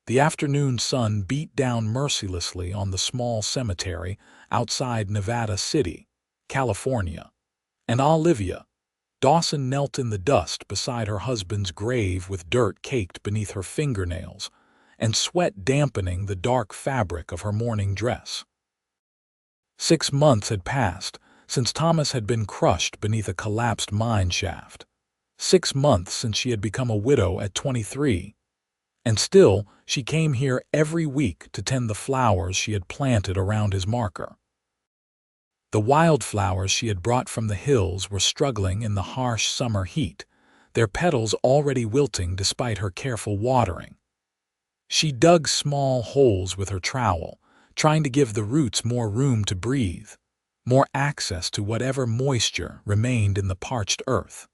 The afternoon sun beat down mercilessly on the small cemetery outside Nevada City, California, and Olivia Dawson knelt in the dust beside her husband's grave with dirt caked beneath her fingernails and sweat dampening the dark fabric of her mourning dress. 6 months had passed since Thomas had been crushed beneath a collapsed mine shaft. 6 months since she had become a widow at 23. And still, she came here every week to tend the flowers she had planted around his marker. The wildflowers she had brought from the hills were struggling in the harsh summer heat, their petals already wilting despite her careful watering. She dug small holes with her trowel, trying to give the roots more room to breathe, more access to whatever moisture remained in the parched earth.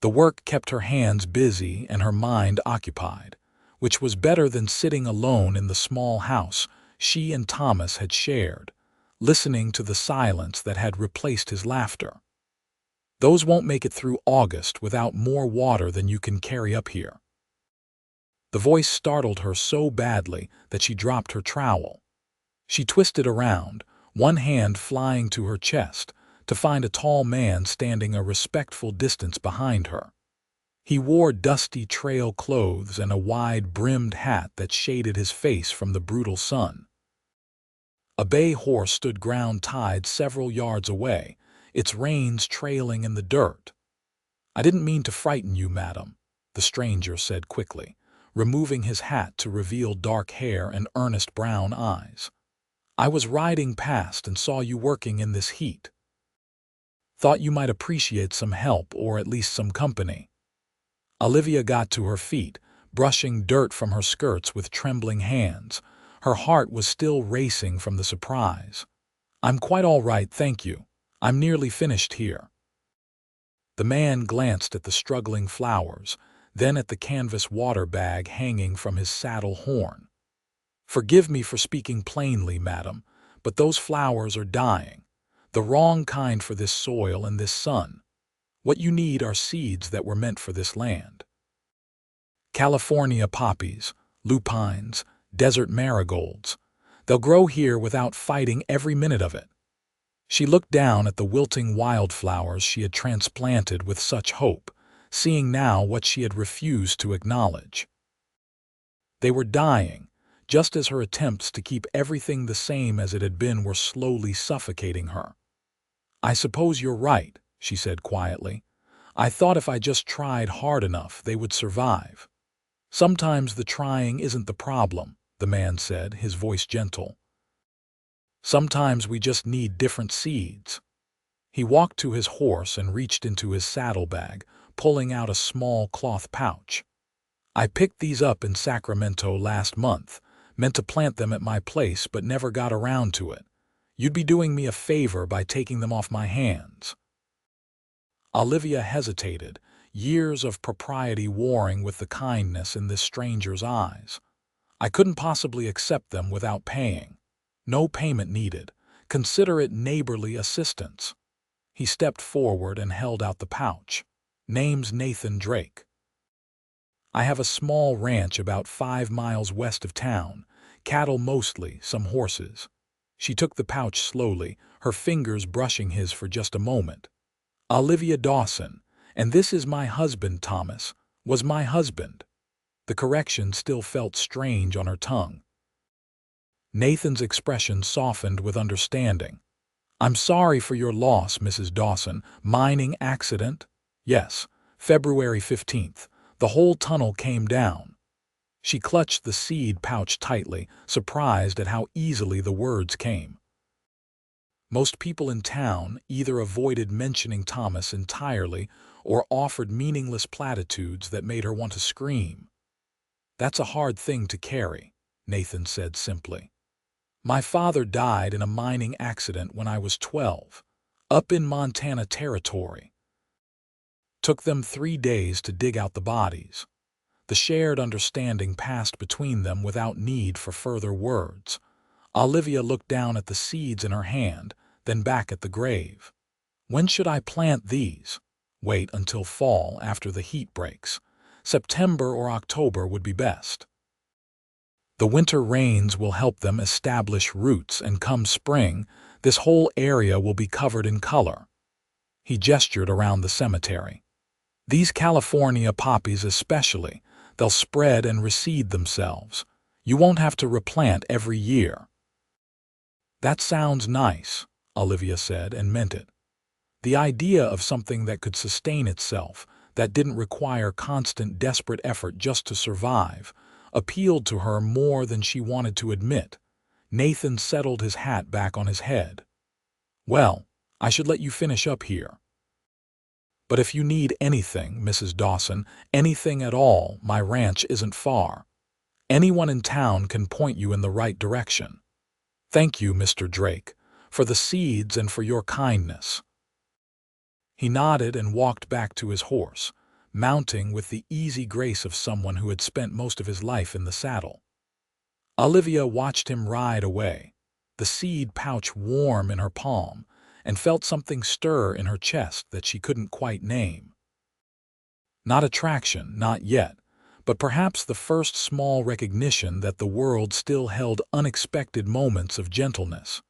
The work kept her hands busy and her mind occupied, which was better than sitting alone in the small house she and Thomas had shared, listening to the silence that had replaced his laughter. "Those won't make it through August without more water than you can carry up here." The voice startled her so badly that she dropped her trowel. She twisted around, one hand flying to her chest, to find a tall man standing a respectful distance behind her. He wore dusty trail clothes and a wide-brimmed hat that shaded his face from the brutal sun. A bay horse stood ground-tied several yards away, its reins trailing in the dirt. "I didn't mean to frighten you, madam," the stranger said quickly, removing his hat to reveal dark hair and earnest brown eyes. "I was riding past and saw you working in this heat. Thought you might appreciate some help or at least some company." Olivia got to her feet, brushing dirt from her skirts with trembling hands. Her heart was still racing from the surprise. "I'm quite all right, thank you. I'm nearly finished here." The man glanced at the struggling flowers, then at the canvas water bag hanging from his saddle horn. "Forgive me for speaking plainly, madam, but those flowers are dying. The wrong kind for this soil and this sun. What you need are seeds that were meant for this land. California poppies, lupines, desert marigolds. They'll grow here without fighting every minute of it." She looked down at the wilting wildflowers she had transplanted with such hope, seeing now what she had refused to acknowledge. They were dying, just as her attempts to keep everything the same as it had been were slowly suffocating her. "I suppose you're right," she said quietly. "I thought if I just tried hard enough, they would survive." "Sometimes the trying isn't the problem," the man said, his voice gentle. "Sometimes we just need different seeds." He walked to his horse and reached into his saddlebag, pulling out a small cloth pouch. "I picked these up in Sacramento last month, meant to plant them at my place but never got around to it. You'd be doing me a favor by taking them off my hands." Olivia hesitated, years of propriety warring with the kindness in this stranger's eyes. "I couldn't possibly accept them without paying. No payment needed. Consider it neighborly assistance." He stepped forward and held out the pouch. "Name's Nathan Drake. I have a small ranch about 5 miles west of town. Cattle mostly, some horses." She took the pouch slowly, her fingers brushing his for just a moment. "Olivia Dawson, and this is my husband, Thomas, was my husband." The correction still felt strange on her tongue. Nathan's expression softened with understanding. "I'm sorry for your loss, Mrs. Dawson. Mining accident?" "Yes, February 15th. The whole tunnel came down." She clutched the seed pouch tightly, surprised at how easily the words came. Most people in town either avoided mentioning Thomas entirely or offered meaningless platitudes that made her want to scream. "That's a hard thing to carry," Nathan said simply. "My father died in a mining accident when I was 12, up in Montana Territory. Took them 3 days to dig out the bodies." The shared understanding passed between them without need for further words. Olivia looked down at the seeds in her hand, then back at the grave. "When should I plant these?" "Wait until fall after the heat breaks. September or October would be best." The winter rains will help them establish roots, and come spring, this whole area will be covered in color. He gestured around the cemetery. These California poppies especially, they'll spread and reseed themselves. You won't have to replant every year. That sounds nice, Olivia said, and meant it. The idea of something that could sustain itself, that didn't require constant, desperate effort just to survive, appealed to her more than she wanted to admit. Nathan settled his hat back on his head. Well, I should let you finish up here. But if you need anything, Mrs. Dawson, anything at all, my ranch isn't far. Anyone in town can point you in the right direction. Thank you, Mr. Drake, for the seeds and for your kindness. He nodded and walked back to his horse, mounting with the easy grace of someone who had spent most of his life in the saddle. Olivia watched him ride away, the seed pouch warm in her palm, and felt something stir in her chest that she couldn't quite name. Not attraction, not yet, but perhaps the first small recognition that the world still held unexpected moments of gentleness.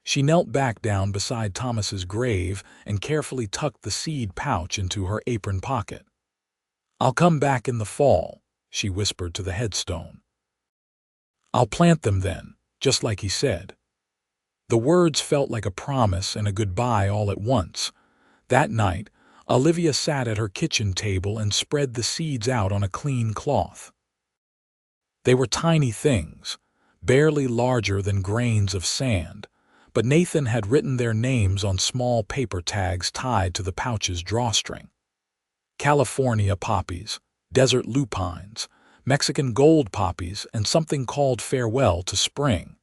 She knelt back down beside Thomas's grave and carefully tucked the seed pouch into her apron pocket. "I'll come back in the fall," she whispered to the headstone. "I'll plant them then, just like he said." The words felt like a promise and a goodbye all at once. That night, Olivia sat at her kitchen table and spread the seeds out on a clean cloth. They were tiny things, barely larger than grains of sand, but Nathan had written their names on small paper tags tied to the pouch's drawstring. California poppies, desert lupines, Mexican gold poppies, and something called farewell to spring.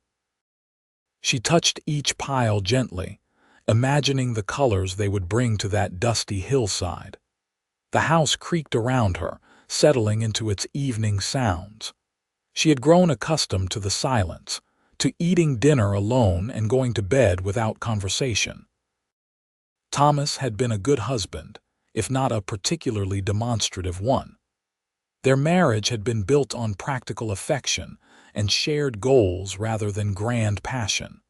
She touched each pile gently, imagining the colors they would bring to that dusty hillside. The house creaked around her, settling into its evening sounds. She had grown accustomed to the silence, to eating dinner alone and going to bed without conversation. Thomas had been a good husband, if not a particularly demonstrative one. Their marriage had been built on practical affection and shared goals rather than grand passion.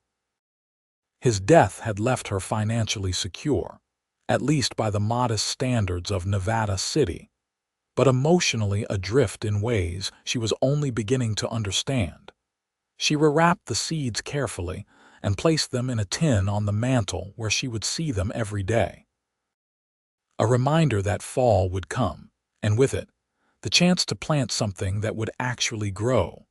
His death had left her financially secure, at least by the modest standards of Nevada City, but emotionally adrift in ways she was only beginning to understand. She rewrapped the seeds carefully and placed them in a tin on the mantel where she would see them every day. A reminder that fall would come, and with it, the chance to plant something that would actually grow.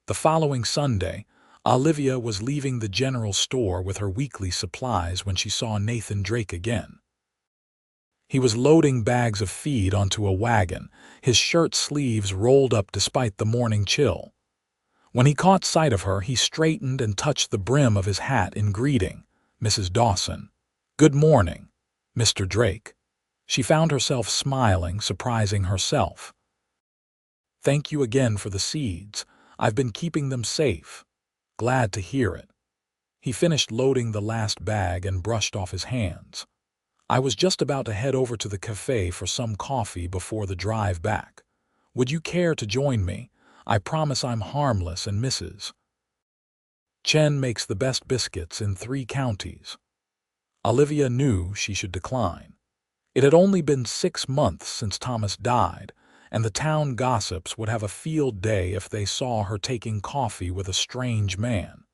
The following Sunday, Olivia was leaving the general store with her weekly supplies when she saw Nathan Drake again. He was loading bags of feed onto a wagon, his shirt sleeves rolled up despite the morning chill. When he caught sight of her, he straightened and touched the brim of his hat in greeting. "Mrs. Dawson." "Good morning, Mr. Drake." She found herself smiling, surprising herself. "Thank you again for the seeds. I've been keeping them safe." "Glad to hear it." He finished loading the last bag and brushed off his hands. "I was just about to head over to the cafe for some coffee before the drive back. Would you care to join me? I promise I'm harmless, and Mrs. Chen makes the best biscuits in 3 counties." Olivia knew she should decline. It had only been 6 months since Thomas died, and the town gossips would have a field day if they saw her taking coffee with a strange man.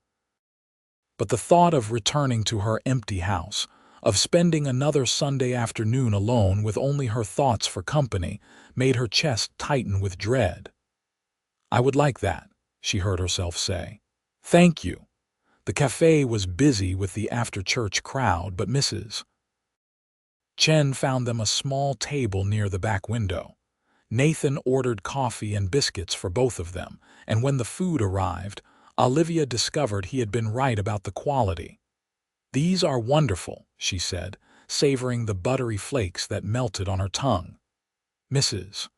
But the thought of returning to her empty house, of spending another Sunday afternoon alone with only her thoughts for company, made her chest tighten with dread. "I would like that," she heard herself say. "Thank you." The cafe was busy with the after-church crowd, but Mrs. Chen found them a small table near the back window. Nathan ordered coffee and biscuits for both of them, and when the food arrived, Olivia discovered he had been right about the quality. "These are wonderful," she said, savoring the buttery flakes that melted on her tongue. Mrs.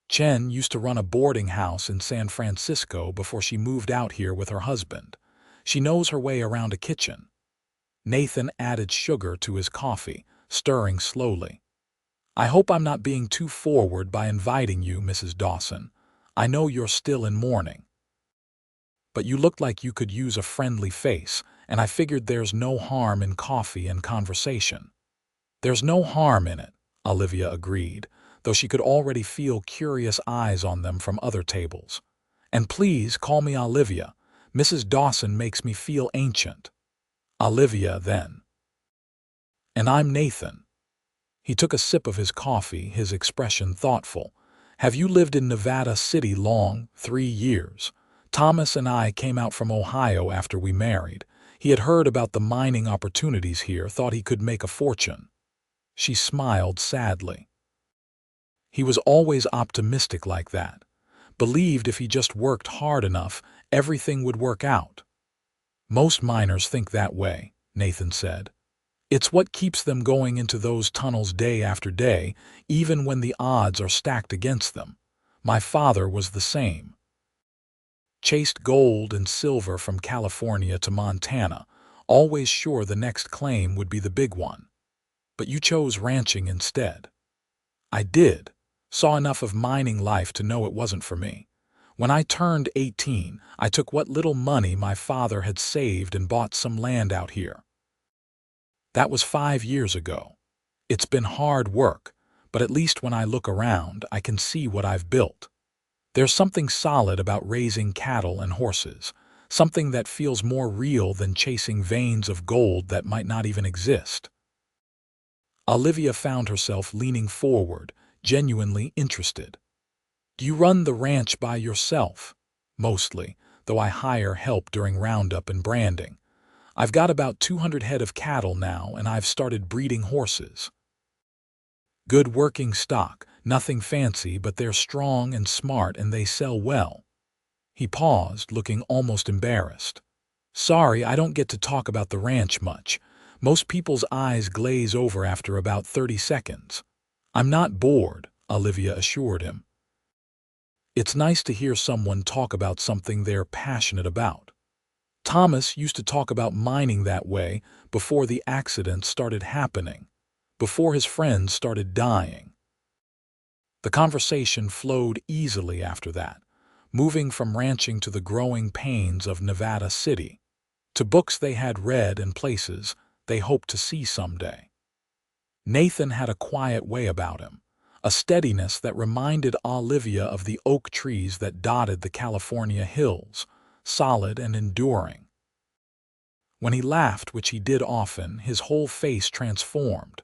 Chen used to run a boarding house in San Francisco before she moved out here with her husband. She knows her way around a kitchen. Nathan added sugar to his coffee, stirring slowly. "I hope I'm not being too forward by inviting you, Mrs. Dawson. I know you're still in mourning." but you looked like you could use a friendly face, and I figured there's no harm in coffee and conversation." "There's no harm in it," Olivia agreed, though she could already feel curious eyes on them from other tables. "And please call me Olivia. Mrs. Dawson makes me feel ancient." "Olivia, then." "And I'm Nathan." He took a sip of his coffee, his expression thoughtful. "Have you lived in Nevada City long?" "3 years. Thomas and I came out from Ohio after we married. He had heard about the mining opportunities here, thought he could make a fortune." She smiled sadly. He was always optimistic like that. Believed if he just worked hard enough, everything would work out. "Most miners think that way," Nathan said. "It's what keeps them going into those tunnels day after day, even when the odds are stacked against them. My father was the same. Chased gold and silver from California to Montana, always sure the next claim would be the big one. But you chose ranching instead." "I did. Saw enough of mining life to know it wasn't for me. When I turned 18, I took what little money my father had saved and bought some land out here. That was 5 years ago. It's been hard work, but at least when I look around, I can see what I've built. There's something solid about raising cattle and horses, something that feels more real than chasing veins of gold that might not even exist." Olivia found herself leaning forward, genuinely interested. "Do you run the ranch by yourself?" "Mostly, though I hire help during roundup and branding. I've got about 200 head of cattle now, and I've started breeding horses. Good working stock, nothing fancy, but they're strong and smart and they sell well." He paused, looking almost embarrassed. "Sorry, I don't get to talk about the ranch much. Most people's eyes glaze over after about 30 seconds. "I'm not bored," Olivia assured him. "It's nice to hear someone talk about something they're passionate about. Thomas used to talk about mining that way before the accidents started happening, before his friends started dying." The conversation flowed easily after that, moving from ranching to the growing pains of Nevada City, to books they had read and places they hoped to see someday. Nathan had a quiet way about him, a steadiness that reminded Olivia of the oak trees that dotted the California hills, solid and enduring. When he laughed, which he did often, his whole face transformed.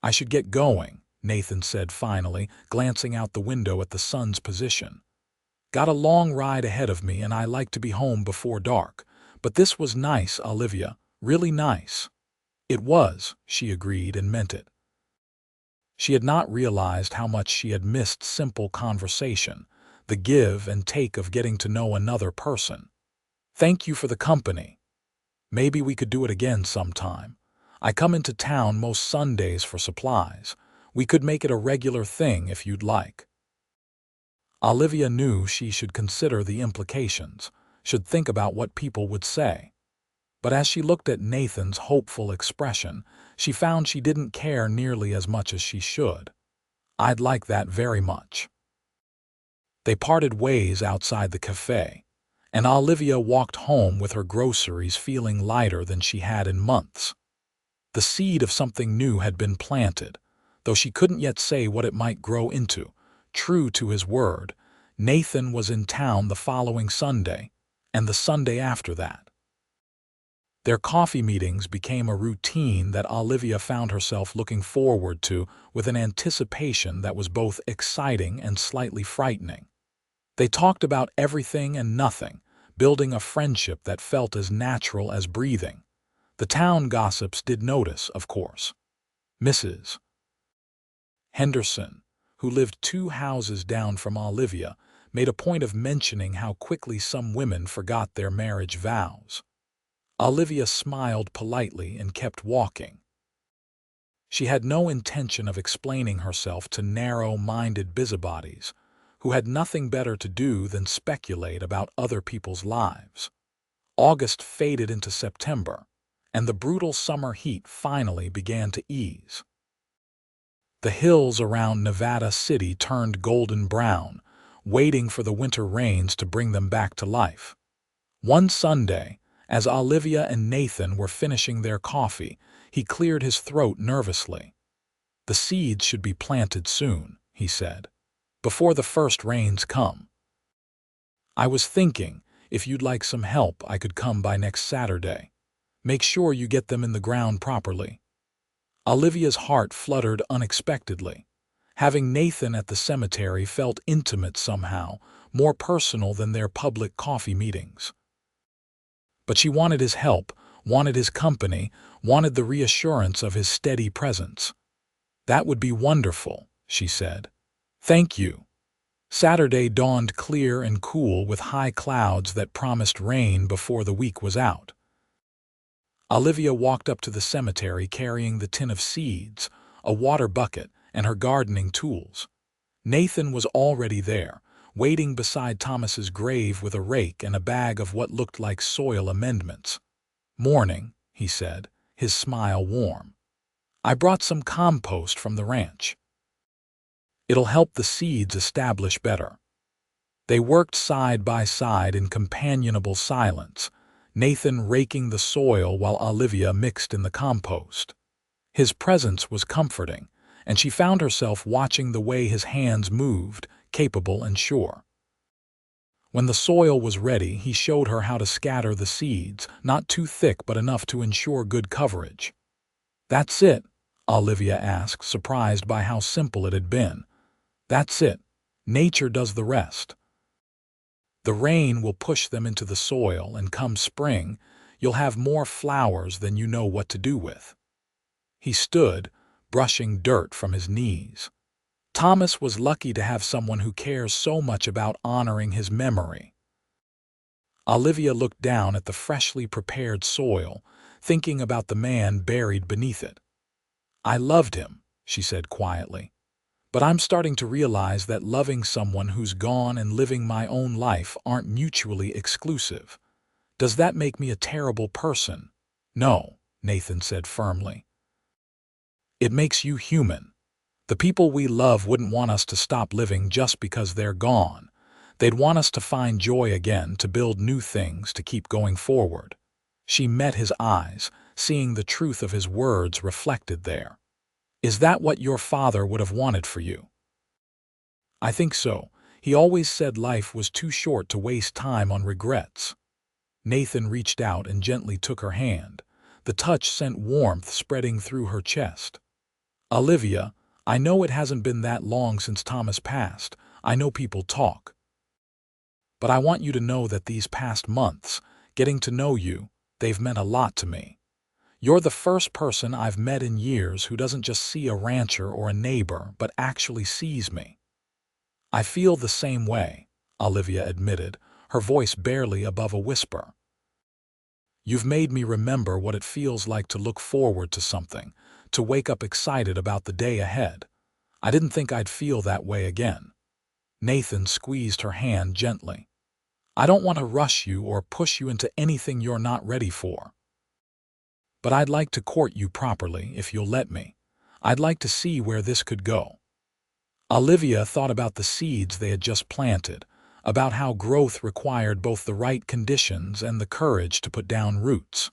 "I should get going," Nathan said finally, glancing out the window at the sun's position. "Got a long ride ahead of me and I like to be home before dark. But this was nice, Olivia, really nice." "It was," she agreed and meant it. She had not realized how much she had missed simple conversation, the give and take of getting to know another person. "Thank you for the company. Maybe we could do it again sometime. I come into town most Sundays for supplies. We could make it a regular thing if you'd like." Olivia knew she should consider the implications, should think about what people would say. But as she looked at Nathan's hopeful expression, she found she didn't care nearly as much as she should. "I'd like that very much." They parted ways outside the cafe, and Olivia walked home with her groceries feeling lighter than she had in months. The seed of something new had been planted, though she couldn't yet say what it might grow into. True to his word, Nathan was in town the following Sunday, and the Sunday after that. Their coffee meetings became a routine that Olivia found herself looking forward to with an anticipation that was both exciting and slightly frightening. They talked about everything and nothing, building a friendship that felt as natural as breathing. The town gossips did notice, of course. Mrs. Henderson, who lived 2 houses down from Olivia, made a point of mentioning how quickly some women forgot their marriage vows. Olivia smiled politely and kept walking. She had no intention of explaining herself to narrow-minded busybodies who had nothing better to do than speculate about other people's lives. August faded into September, and the brutal summer heat finally began to ease. The hills around Nevada City turned golden brown, waiting for the winter rains to bring them back to life. One Sunday, as Olivia and Nathan were finishing their coffee, he cleared his throat nervously. "The seeds should be planted soon," he said, "before the first rains come. I was thinking, if you'd like some help, I could come by next Saturday. Make sure you get them in the ground properly." Olivia's heart fluttered unexpectedly. Having Nathan at the cemetery felt intimate somehow, more personal than their public coffee meetings. But she wanted his help, wanted his company, wanted the reassurance of his steady presence. "That would be wonderful," she said. "Thank you." Saturday dawned clear and cool with high clouds that promised rain before the week was out. Olivia walked up to the cemetery carrying the tin of seeds, a water bucket, and her gardening tools. Nathan was already there, waiting beside Thomas's grave with a rake and a bag of what looked like soil amendments. "Morning," he said, his smile warm. "I brought some compost from the ranch. It'll help the seeds establish better." They worked side by side in companionable silence, Nathan raking the soil while Olivia mixed in the compost. His presence was comforting, and she found herself watching the way his hands moved, capable and sure. When the soil was ready, he showed her how to scatter the seeds, not too thick but enough to ensure good coverage. "That's it?" Olivia asked, surprised by how simple it had been. "That's it. Nature does the rest. The rain will push them into the soil, and come spring, you'll have more flowers than you know what to do with." He stood, brushing dirt from his knees. Thomas was lucky to have someone who cares so much about honoring his memory. Olivia looked down at the freshly prepared soil, thinking about the man buried beneath it. "I loved him," she said quietly. "But I'm starting to realize that loving someone who's gone and living my own life aren't mutually exclusive. Does that make me a terrible person?" "No," Nathan said firmly. "It makes you human. The people we love wouldn't want us to stop living just because they're gone. They'd want us to find joy again, to build new things, to keep going forward." She met his eyes, seeing the truth of his words reflected there. "Is that what your father would have wanted for you?" "I think so. He always said life was too short to waste time on regrets." Nathan reached out and gently took her hand. The touch sent warmth spreading through her chest. "Olivia, I know it hasn't been that long since Thomas passed. I know people talk. But I want you to know that these past months, getting to know you, they've meant a lot to me. You're the first person I've met in years who doesn't just see a rancher or a neighbor, but actually sees me." "I feel the same way," Olivia admitted, her voice barely above a whisper. "You've made me remember what it feels like to look forward to something, to wake up excited about the day ahead. I didn't think I'd feel that way again." Nathan squeezed her hand gently. "I don't want to rush you or push you into anything you're not ready for. But I'd like to court you properly, if you'll let me. I'd like to see where this could go." Olivia thought about the seeds they had just planted, about how growth required both the right conditions and the courage to put down roots.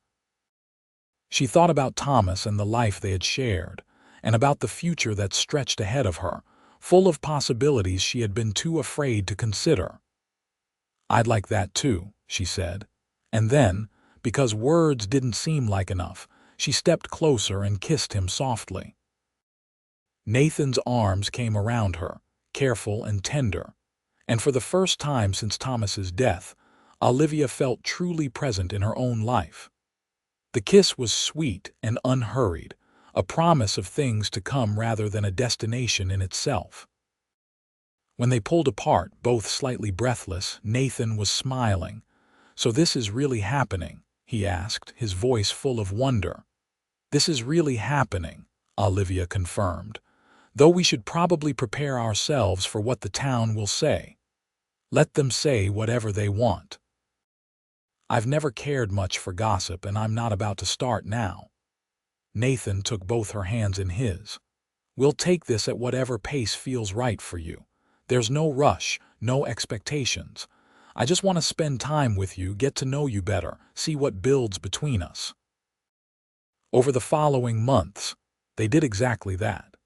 She thought about Thomas and the life they had shared, and about the future that stretched ahead of her, full of possibilities she had been too afraid to consider. "I'd like that too," she said. And then, because words didn't seem like enough, she stepped closer and kissed him softly. Nathan's arms came around her, careful and tender, and for the first time since Thomas's death, Olivia felt truly present in her own life. The kiss was sweet and unhurried, a promise of things to come rather than a destination in itself. When they pulled apart, both slightly breathless, Nathan was smiling. "So this is really happening?" he asked, his voice full of wonder. "This is really happening," Olivia confirmed, "though we should probably prepare ourselves for what the town will say." "Let them say whatever they want. I've never cared much for gossip, and I'm not about to start now." Nathan took both her hands in his. "We'll take this at whatever pace feels right for you. There's no rush, no expectations. I just want to spend time with you, get to know you better, see what builds between us." Over the following months, they did exactly that.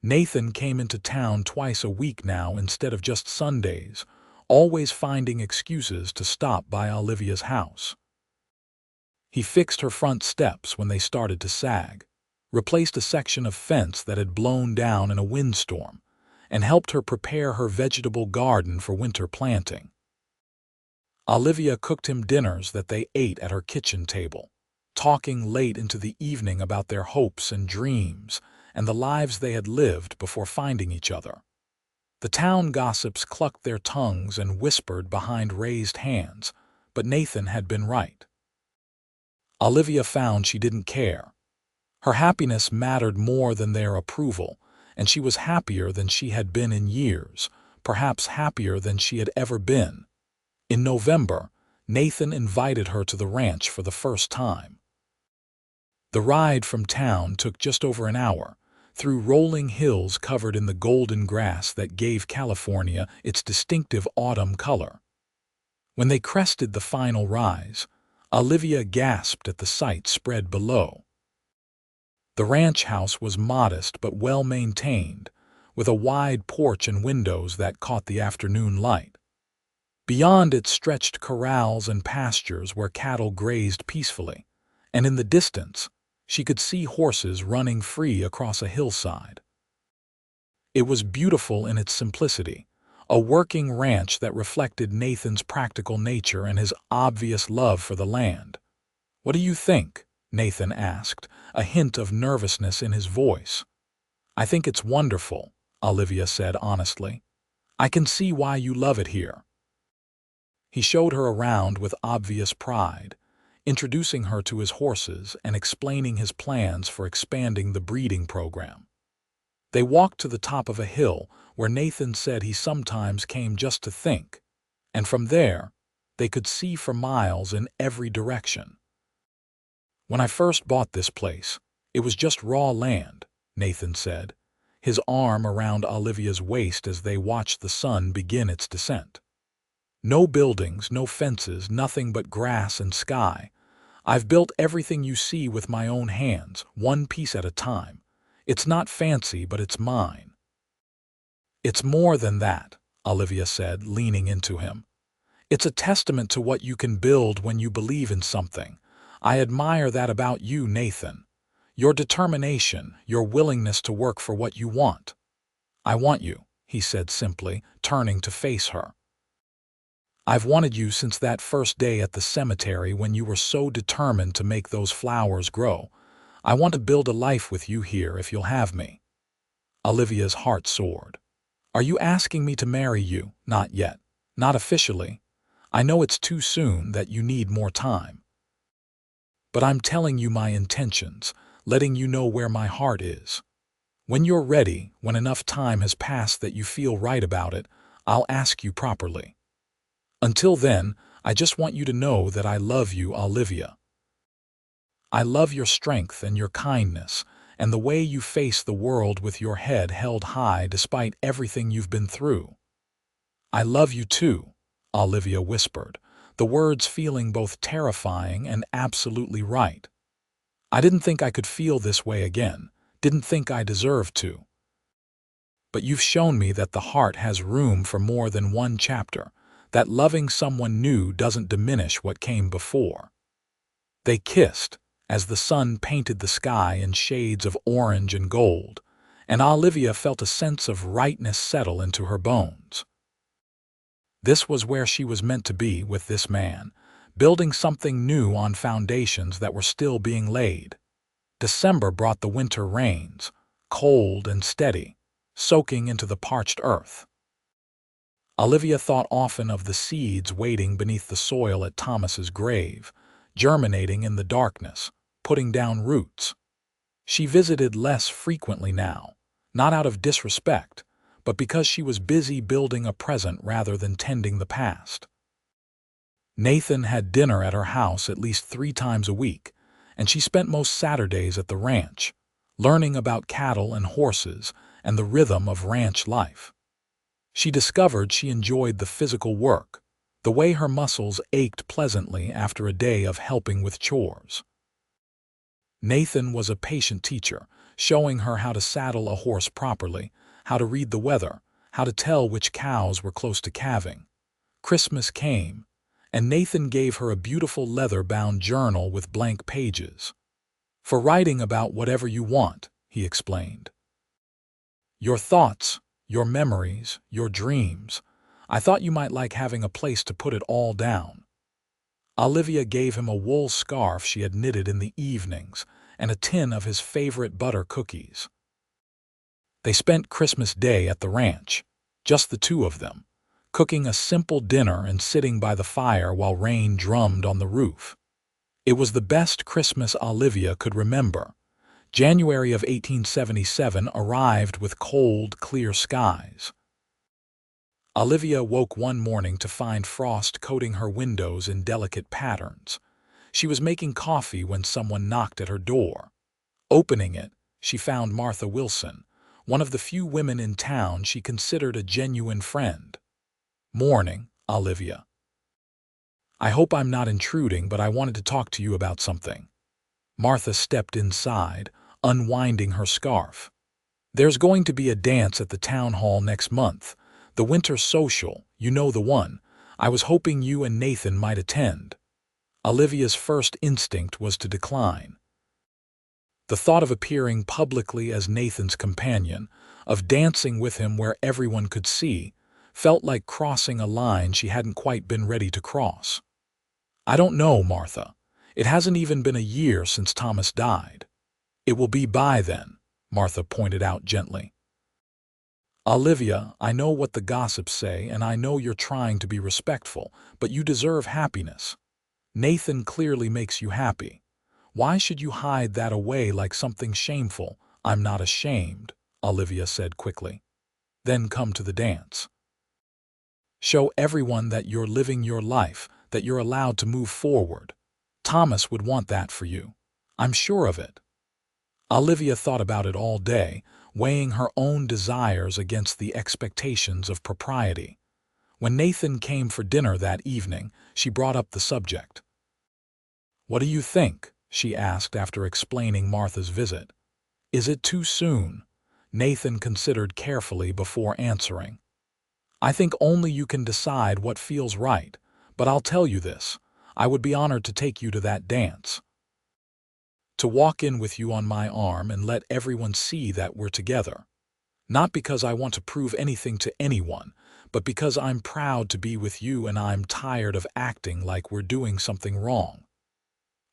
Nathan came into town twice a week now instead of just Sundays, always finding excuses to stop by Olivia's house. He fixed her front steps when they started to sag, replaced a section of fence that had blown down in a windstorm, and helped her prepare her vegetable garden for winter planting. Olivia cooked him dinners that they ate at her kitchen table, talking late into the evening about their hopes and dreams and the lives they had lived before finding each other. The town gossips clucked their tongues and whispered behind raised hands, but Nathan had been right. Olivia found she didn't care. Her happiness mattered more than their approval, and she was happier than she had been in years, perhaps happier than she had ever been. In November, Nathan invited her to the ranch for the first time. The ride from town took just over an hour, through rolling hills covered in the golden grass that gave California its distinctive autumn color. When they crested the final rise, Olivia gasped at the sight spread below. The ranch house was modest but well-maintained, with a wide porch and windows that caught the afternoon light. Beyond it stretched corrals and pastures where cattle grazed peacefully, and in the distance, she could see horses running free across a hillside. It was beautiful in its simplicity, a working ranch that reflected Nathan's practical nature and his obvious love for the land. "What do you think?" Nathan asked, a hint of nervousness in his voice. "I think it's wonderful," Olivia said honestly. "I can see why you love it here." He showed her around with obvious pride, introducing her to his horses and explaining his plans for expanding the breeding program. They walked to the top of a hill where Nathan said he sometimes came just to think, and from there, they could see for miles in every direction. "When I first bought this place, it was just raw land," Nathan said, his arm around Olivia's waist as they watched the sun begin its descent. "No buildings, no fences, nothing but grass and sky. I've built everything you see with my own hands, one piece at a time. It's not fancy, but it's mine." "It's more than that," Olivia said, leaning into him. "It's a testament to what you can build when you believe in something. I admire that about you, Nathan. Your determination, your willingness to work for what you want." "I want you," he said simply, turning to face her. "I've wanted you since that first day at the cemetery when you were so determined to make those flowers grow. I want to build a life with you here if you'll have me." Olivia's heart soared. "Are you asking me to marry you?" "Not yet. Not officially. I know it's too soon, that you need more time. But I'm telling you my intentions, letting you know where my heart is. When you're ready, when enough time has passed that you feel right about it, I'll ask you properly. Until then, I just want you to know that I love you, Olivia. I love your strength and your kindness, and the way you face the world with your head held high despite everything you've been through." "I love you too," Olivia whispered, the words feeling both terrifying and absolutely right. "I didn't think I could feel this way again, didn't think I deserved to. But you've shown me that the heart has room for more than one chapter, that loving someone new doesn't diminish what came before." They kissed, as the sun painted the sky in shades of orange and gold, and Olivia felt a sense of rightness settle into her bones. This was where she was meant to be with this man, building something new on foundations that were still being laid. December brought the winter rains, cold and steady, soaking into the parched earth. Olivia thought often of the seeds waiting beneath the soil at Thomas's grave, germinating in the darkness, putting down roots. She visited less frequently now, not out of disrespect, but because she was busy building a present rather than tending the past. Nathan had dinner at her house at least 3 times a week, and she spent most Saturdays at the ranch, learning about cattle and horses and the rhythm of ranch life. She discovered she enjoyed the physical work, the way her muscles ached pleasantly after a day of helping with chores. Nathan was a patient teacher, showing her how to saddle a horse properly, how to read the weather, how to tell which cows were close to calving. Christmas came, and Nathan gave her a beautiful leather-bound journal with blank pages. "For writing about whatever you want," he explained. "Your thoughts, your memories, your dreams. I thought you might like having a place to put it all down." Olivia gave him a wool scarf she had knitted in the evenings and a tin of his favorite butter cookies. They spent Christmas Day at the ranch, just the two of them, cooking a simple dinner and sitting by the fire while rain drummed on the roof. It was the best Christmas Olivia could remember. January of 1877 arrived with cold, clear skies. Olivia woke one morning to find frost coating her windows in delicate patterns. She was making coffee when someone knocked at her door. Opening it, she found Martha Wilson, one of the few women in town she considered a genuine friend. "Morning, Olivia. I hope I'm not intruding, but I wanted to talk to you about something." Martha stepped inside, unwinding her scarf. "There's going to be a dance at the town hall next month. The winter social, you know the one. I was hoping you and Nathan might attend." Olivia's first instinct was to decline. The thought of appearing publicly as Nathan's companion, of dancing with him where everyone could see, felt like crossing a line she hadn't quite been ready to cross. "I don't know, Martha. It hasn't even been a year since Thomas died." "It will be by then," Martha pointed out gently. "Olivia, I know what the gossips say, and I know you're trying to be respectful, but you deserve happiness. Nathan clearly makes you happy. Why should you hide that away like something shameful?" "I'm not ashamed," Olivia said quickly. "Then come to the dance. Show everyone that you're living your life, that you're allowed to move forward. Thomas would want that for you. I'm sure of it." Olivia thought about it all day, weighing her own desires against the expectations of propriety. When Nathan came for dinner that evening, she brought up the subject. "What do you think?" she asked after explaining Martha's visit. "Is it too soon?" Nathan considered carefully before answering. "I think only you can decide what feels right, but I'll tell you this. I would be honored to take you to that dance. To walk in with you on my arm and let everyone see that we're together. Not because I want to prove anything to anyone, but because I'm proud to be with you and I'm tired of acting like we're doing something wrong."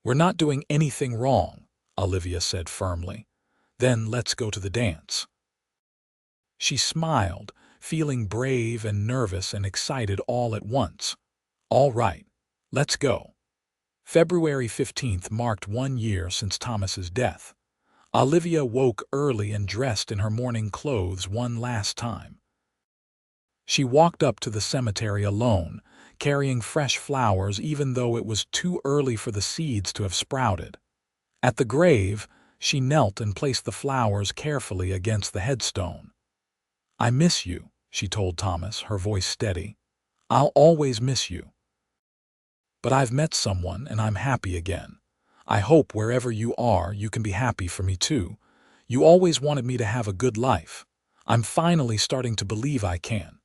"We're not doing anything wrong," Olivia said firmly. "Then let's go to the dance." She smiled, feeling brave and nervous and excited all at once. "All right, let's go." February 15th marked 1 year since Thomas's death. Olivia woke early and dressed in her morning clothes one last time. She walked up to the cemetery alone, carrying fresh flowers even though it was too early for the seeds to have sprouted. At the grave, she knelt and placed the flowers carefully against the headstone. "I miss you," she told Thomas, her voice steady. "I'll always miss you. But I've met someone and I'm happy again. I hope wherever you are, you can be happy for me too. You always wanted me to have a good life. I'm finally starting to believe I can."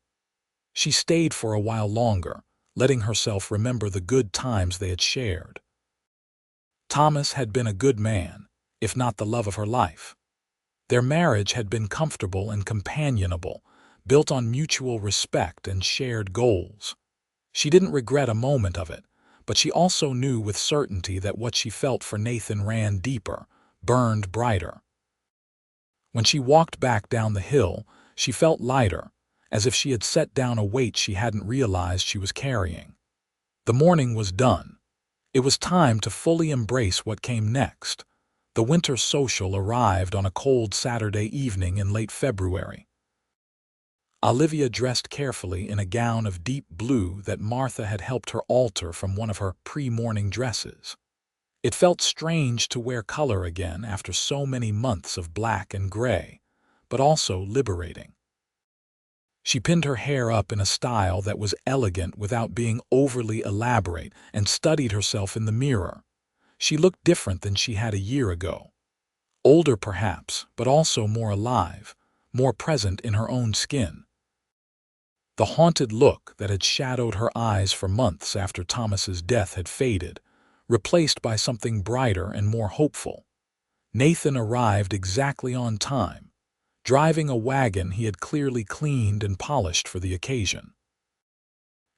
She stayed for a while longer, letting herself remember the good times they had shared. Thomas had been a good man, if not the love of her life. Their marriage had been comfortable and companionable, built on mutual respect and shared goals. She didn't regret a moment of it, but she also knew with certainty that what she felt for Nathan ran deeper, burned brighter. When she walked back down the hill, she felt lighter, as if she had set down a weight she hadn't realized she was carrying. The morning was done. It was time to fully embrace what came next. The winter social arrived on a cold Saturday evening in late February. Olivia dressed carefully in a gown of deep blue that Martha had helped her alter from one of her pre-morning dresses. It felt strange to wear color again after so many months of black and gray, but also liberating. She pinned her hair up in a style that was elegant without being overly elaborate and studied herself in the mirror. She looked different than she had a year ago. Older perhaps, but also more alive, more present in her own skin. The haunted look that had shadowed her eyes for months after Thomas's death had faded, replaced by something brighter and more hopeful. Nathan arrived exactly on time, driving a wagon he had clearly cleaned and polished for the occasion.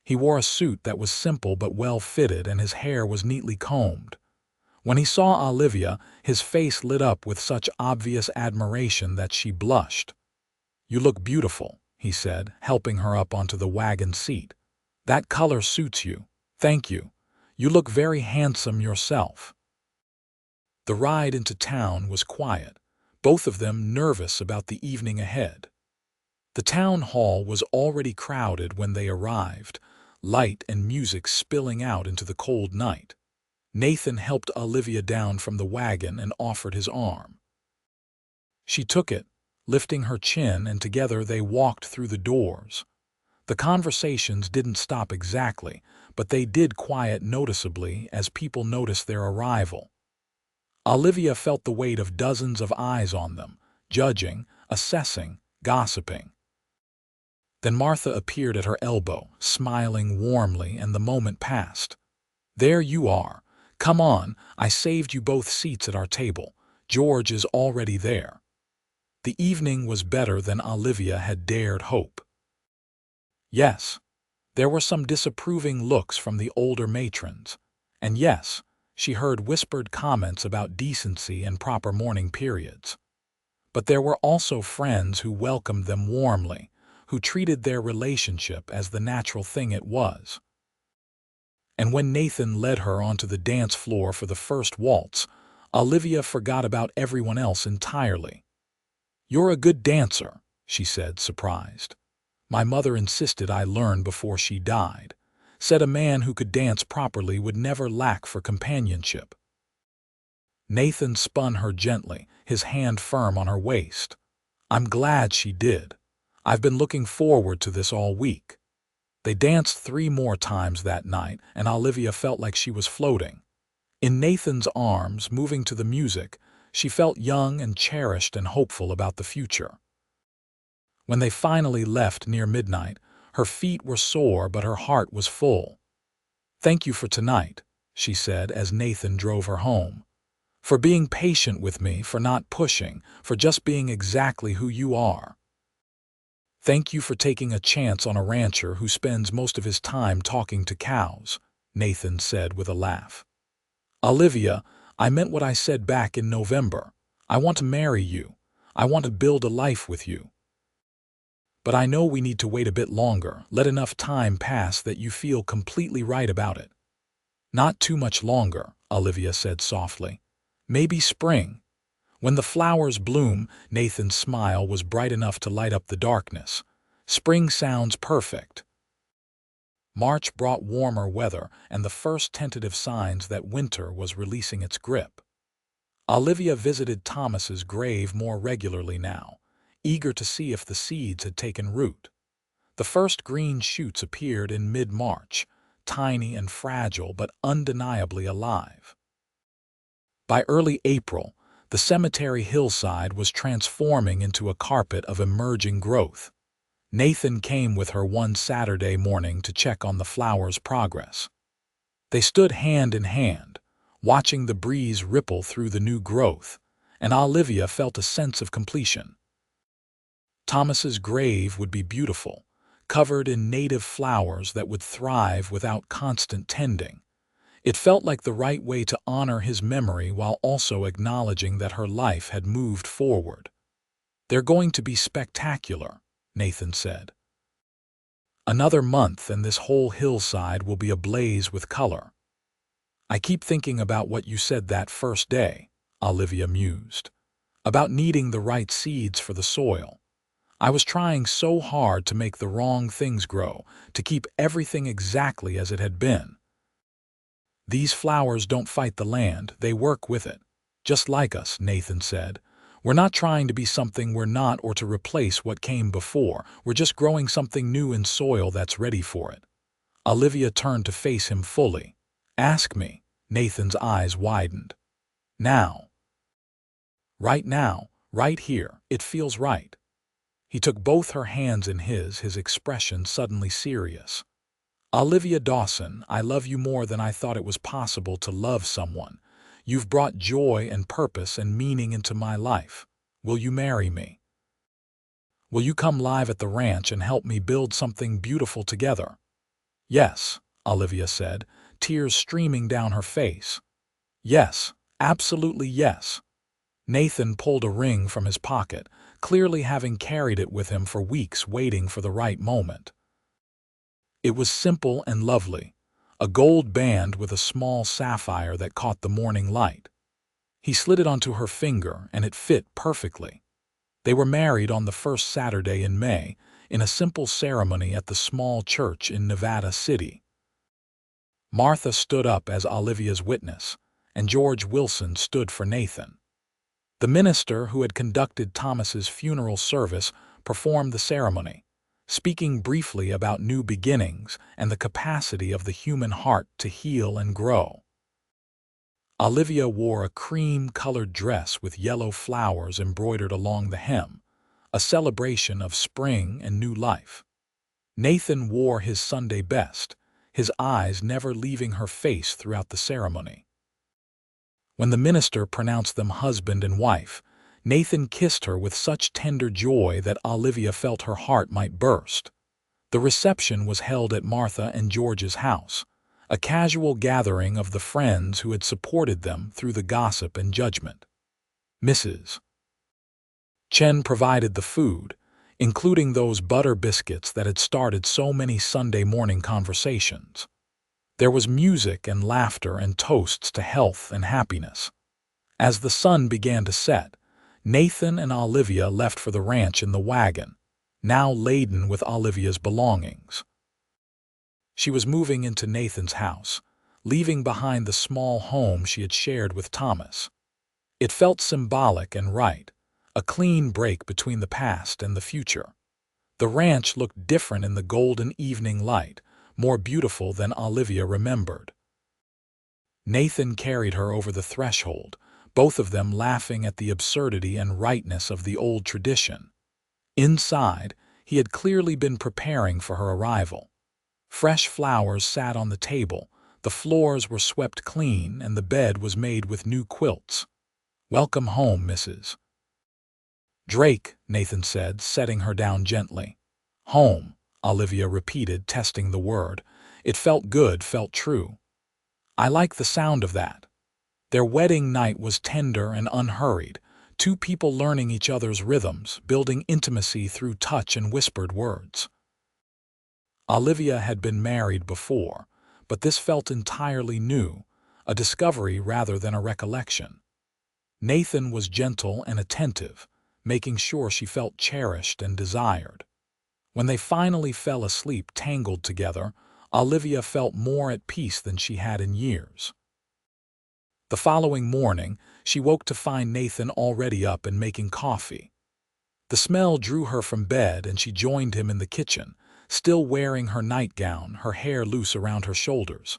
He wore a suit that was simple but well-fitted, and his hair was neatly combed. When he saw Olivia, his face lit up with such obvious admiration that she blushed. "You look beautiful," he said, helping her up onto the wagon seat. "That color suits you. Thank you. You look very handsome yourself." The ride into town was quiet, both of them nervous about the evening ahead. The town hall was already crowded when they arrived, light and music spilling out into the cold night. Nathan helped Olivia down from the wagon and offered his arm. She took it, lifting her chin, and together they walked through the doors. The conversations didn't stop exactly, but they did quiet noticeably as people noticed their arrival. Olivia felt the weight of dozens of eyes on them, judging, assessing, gossiping. Then Martha appeared at her elbow, smiling warmly, and the moment passed. "There you are. Come on, I saved you both seats at our table. George is already there." The evening was better than Olivia had dared hope. Yes, there were some disapproving looks from the older matrons, and yes, she heard whispered comments about decency and proper mourning periods. But there were also friends who welcomed them warmly, who treated their relationship as the natural thing it was. And when Nathan led her onto the dance floor for the first waltz, Olivia forgot about everyone else entirely. "You're a good dancer," she said, surprised. "My mother insisted I learn before she died. Said a man who could dance properly would never lack for companionship." Nathan spun her gently, his hand firm on her waist. "I'm glad she did. I've been looking forward to this all week." They danced 3 more times that night, and Olivia felt like she was floating. In Nathan's arms, moving to the music, she felt young and cherished and hopeful about the future. When they finally left near midnight, her feet were sore but her heart was full. "Thank you for tonight," she said as Nathan drove her home. "For being patient with me, for not pushing, for just being exactly who you are. Thank you for taking a chance on a rancher who spends most of his time talking to cows," Nathan said with a laugh. "Olivia, I meant what I said back in November. I want to marry you. I want to build a life with you. But I know we need to wait a bit longer, let enough time pass that you feel completely right about it." "Not too much longer," Olivia said softly. "Maybe spring. When the flowers bloom." Nathan's smile was bright enough to light up the darkness. "Spring sounds perfect." March brought warmer weather and the first tentative signs that winter was releasing its grip. Olivia visited Thomas's grave more regularly now, eager to see if the seeds had taken root. The first green shoots appeared in mid-March, tiny and fragile but undeniably alive. By early April, the cemetery hillside was transforming into a carpet of emerging growth. Nathan came with her one Saturday morning to check on the flowers' progress. They stood hand in hand, watching the breeze ripple through the new growth, and Olivia felt a sense of completion. Thomas's grave would be beautiful, covered in native flowers that would thrive without constant tending. It felt like the right way to honor his memory while also acknowledging that her life had moved forward. "They're going to be spectacular," Nathan said. "Another month and this whole hillside will be ablaze with color." "I keep thinking about what you said that first day," Olivia mused. "About needing the right seeds for the soil. I was trying so hard to make the wrong things grow, to keep everything exactly as it had been. These flowers don't fight the land, they work with it. Just like us," Nathan said. We're not trying to be something we're not or to replace what came before. We're just growing something new in soil that's ready for it." Olivia turned to face him fully. "Ask me." Nathan's eyes widened. "Now. Right now. Right here. It feels right." He took both her hands in his expression suddenly serious. "Olivia Dawson, I love you more than I thought it was possible to love someone. You've brought joy and purpose and meaning into my life. Will you marry me? Will you come live at the ranch and help me build something beautiful together?" "Yes," Olivia said, tears streaming down her face. "Yes, absolutely yes." Nathan pulled a ring from his pocket, clearly having carried it with him for weeks waiting for the right moment. It was simple and lovely, a gold band with a small sapphire that caught the morning light. He slid it onto her finger, and it fit perfectly. They were married on the first Saturday in May, in a simple ceremony at the small church in Nevada City. Martha stood up as Olivia's witness, and George Wilson stood for Nathan. The minister who had conducted Thomas's funeral service performed the ceremony, speaking briefly about new beginnings and the capacity of the human heart to heal and grow. Olivia wore a cream-colored dress with yellow flowers embroidered along the hem, a celebration of spring and new life. Nathan wore his Sunday best, his eyes never leaving her face throughout the ceremony. When the minister pronounced them husband and wife, Nathan kissed her with such tender joy that Olivia felt her heart might burst. The reception was held at Martha and George's house, a casual gathering of the friends who had supported them through the gossip and judgment. Mrs. Chen provided the food, including those butter biscuits that had started so many Sunday morning conversations. There was music and laughter and toasts to health and happiness. As the sun began to set, Nathan and Olivia left for the ranch in the wagon, now laden with Olivia's belongings. She was moving into Nathan's house, leaving behind the small home she had shared with Thomas. It felt symbolic and right, a clean break between the past and the future. The ranch looked different in the golden evening light, more beautiful than Olivia remembered. Nathan carried her over the threshold, both of them laughing at the absurdity and rightness of the old tradition. Inside, he had clearly been preparing for her arrival. Fresh flowers sat on the table, the floors were swept clean, and the bed was made with new quilts. "Welcome home, Mrs. Drake," Nathan said, setting her down gently. "Home," Olivia repeated, testing the word. It felt good, felt true. "I like the sound of that." Their wedding night was tender and unhurried, two people learning each other's rhythms, building intimacy through touch and whispered words. Olivia had been married before, but this felt entirely new, a discovery rather than a recollection. Nathan was gentle and attentive, making sure she felt cherished and desired. When they finally fell asleep tangled together, Olivia felt more at peace than she had in years. The following morning, she woke to find Nathan already up and making coffee. The smell drew her from bed and she joined him in the kitchen, still wearing her nightgown, her hair loose around her shoulders.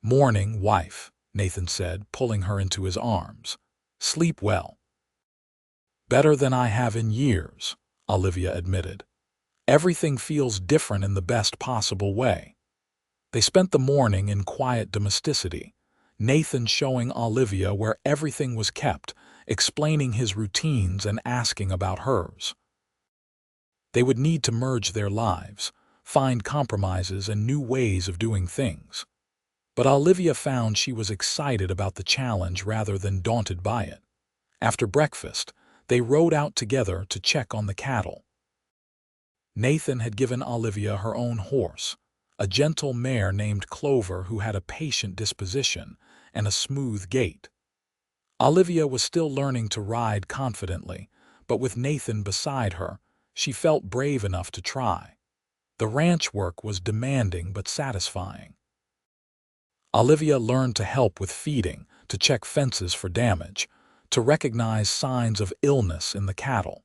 "Morning, wife," Nathan said, pulling her into his arms. "Sleep well." "Better than I have in years," Olivia admitted. "Everything feels different in the best possible way." They spent the morning in quiet domesticity, Nathan showing Olivia where everything was kept, explaining his routines and asking about hers. They would need to merge their lives, find compromises and new ways of doing things. But Olivia found she was excited about the challenge rather than daunted by it. After breakfast, they rode out together to check on the cattle. Nathan had given Olivia her own horse, a gentle mare named Clover who had a patient disposition and a smooth gait. Olivia was still learning to ride confidently, but with Nathan beside her, she felt brave enough to try. The ranch work was demanding but satisfying. Olivia learned to help with feeding, to check fences for damage, to recognize signs of illness in the cattle.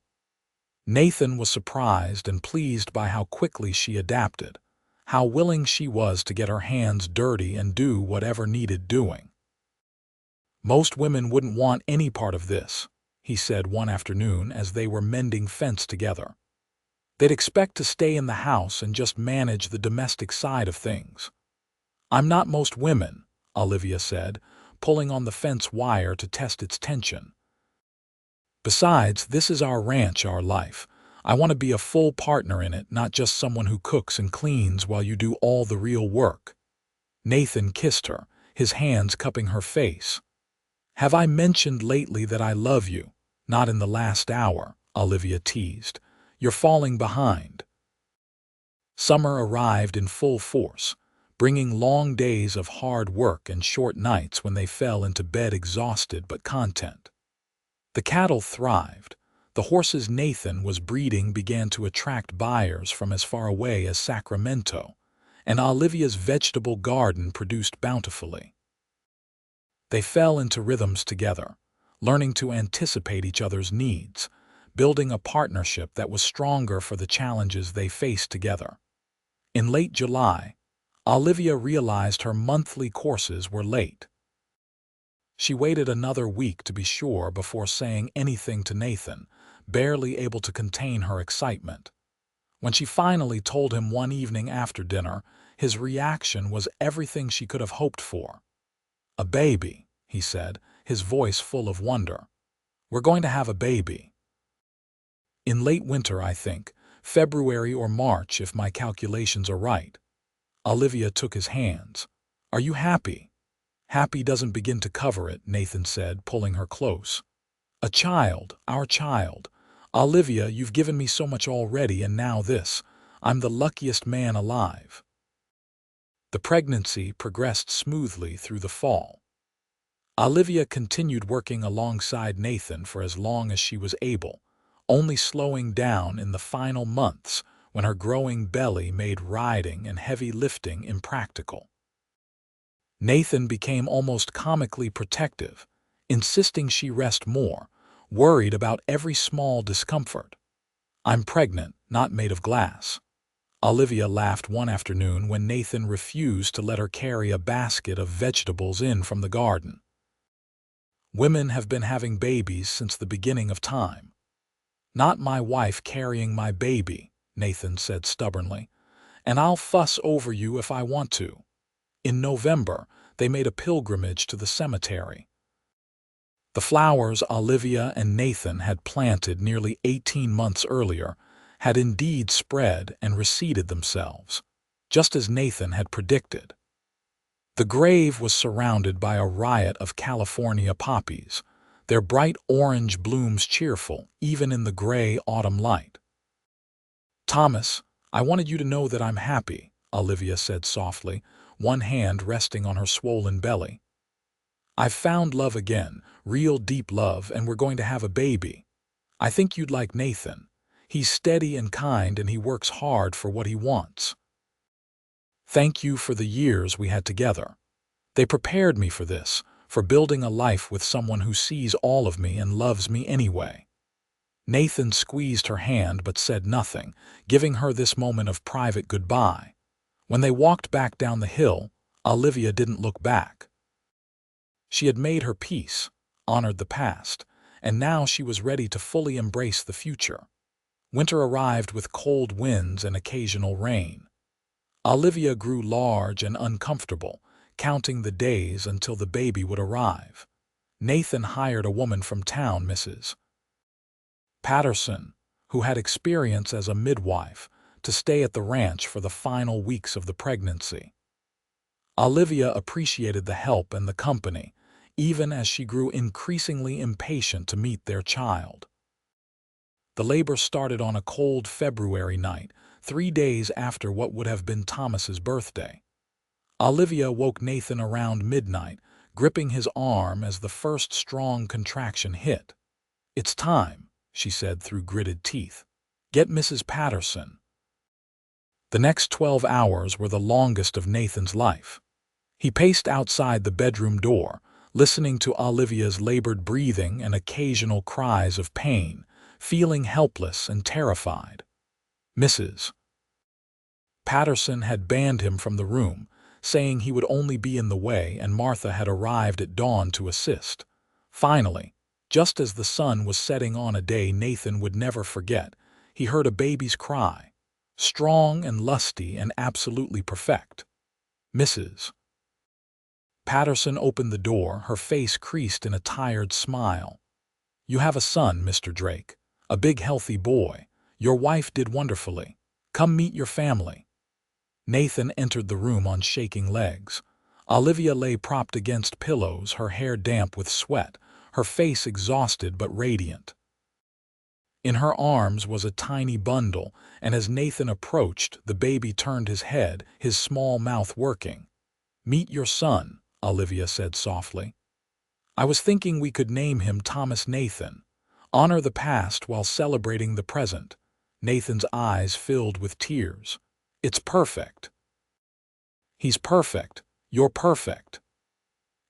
Nathan was surprised and pleased by how quickly she adapted, how willing she was to get her hands dirty and do whatever needed doing. "Most women wouldn't want any part of this," he said one afternoon as they were mending fence together. "They'd expect to stay in the house and just manage the domestic side of things." "I'm not most women," Olivia said, pulling on the fence wire to test its tension. "Besides, this is our ranch, our life. I want to be a full partner in it, not just someone who cooks and cleans while you do all the real work." Nathan kissed her, his hands cupping her face. "Have I mentioned lately that I love you? Not in the last hour," Olivia teased. "You're falling behind." Summer arrived in full force, bringing long days of hard work and short nights when they fell into bed exhausted but content. The cattle thrived. The horses Nathan was breeding began to attract buyers from as far away as Sacramento, and Olivia's vegetable garden produced bountifully. They fell into rhythms together, learning to anticipate each other's needs, building a partnership that was stronger for the challenges they faced together. In late July, Olivia realized her monthly courses were late. She waited another week to be sure before saying anything to Nathan, barely able to contain her excitement. When she finally told him one evening after dinner, his reaction was everything she could have hoped for. "A baby," he said, his voice full of wonder. "We're going to have a baby. In late winter, I think, February or March if my calculations are right." Olivia took his hands. "Are you happy?" "Happy doesn't begin to cover it," Nathan said, pulling her close. "A child, our child. Olivia, you've given me so much already, and now this. I'm the luckiest man alive." The pregnancy progressed smoothly through the fall. Olivia continued working alongside Nathan for as long as she was able, only slowing down in the final months when her growing belly made riding and heavy lifting impractical. Nathan became almost comically protective, insisting she rest more, worried about every small discomfort. "I'm pregnant, not made of glass." Olivia laughed one afternoon when Nathan refused to let her carry a basket of vegetables in from the garden. "Women have been having babies since the beginning of time." "Not my wife carrying my baby," Nathan said stubbornly. "And I'll fuss over you if I want to." In November, they made a pilgrimage to the cemetery. The flowers Olivia and Nathan had planted nearly 18 months earlier had indeed spread and reseeded themselves, just as Nathan had predicted. The grave was surrounded by a riot of California poppies, their bright orange blooms cheerful even in the gray autumn light. "Thomas, I wanted you to know that I'm happy," Olivia said softly, one hand resting on her swollen belly. "I've found love again, real deep love, and we're going to have a baby. I think you'd like Nathan. He's steady and kind, and he works hard for what he wants. Thank you for the years we had together. They prepared me for this, for building a life with someone who sees all of me and loves me anyway." Nathan squeezed her hand but said nothing, giving her this moment of private goodbye. When they walked back down the hill, Olivia didn't look back. She had made her peace, honored the past, and now she was ready to fully embrace the future. Winter arrived with cold winds and occasional rain. Olivia grew large and uncomfortable, counting the days until the baby would arrive. Nathan hired a woman from town, Mrs. Patterson, who had experience as a midwife, to stay at the ranch for the final weeks of the pregnancy. Olivia appreciated the help and the company, even as she grew increasingly impatient to meet their child. The labor started on a cold February night, 3 days after what would have been Thomas's birthday. Olivia woke Nathan around midnight, gripping his arm as the first strong contraction hit. "It's time," she said through gritted teeth. "Get Mrs. Patterson." The next 12 hours were the longest of Nathan's life. He paced outside the bedroom door, listening to Olivia's labored breathing and occasional cries of pain, feeling helpless and terrified. Mrs. Patterson had banned him from the room, saying he would only be in the way, and Martha had arrived at dawn to assist. Finally, just as the sun was setting on a day Nathan would never forget, he heard a baby's cry, strong and lusty and absolutely perfect. Mrs. Patterson opened the door, her face creased in a tired smile. "You have a son, Mr. Drake. A big, healthy boy. Your wife did wonderfully. Come meet your family." Nathan entered the room on shaking legs. Olivia lay propped against pillows, her hair damp with sweat, her face exhausted but radiant. In her arms was a tiny bundle, and as Nathan approached, the baby turned his head, his small mouth working. "Meet your son," Olivia said softly. "I was thinking we could name him Thomas Nathan. Honor the past while celebrating the present." Nathan's eyes filled with tears. "It's perfect." "He's perfect. You're perfect."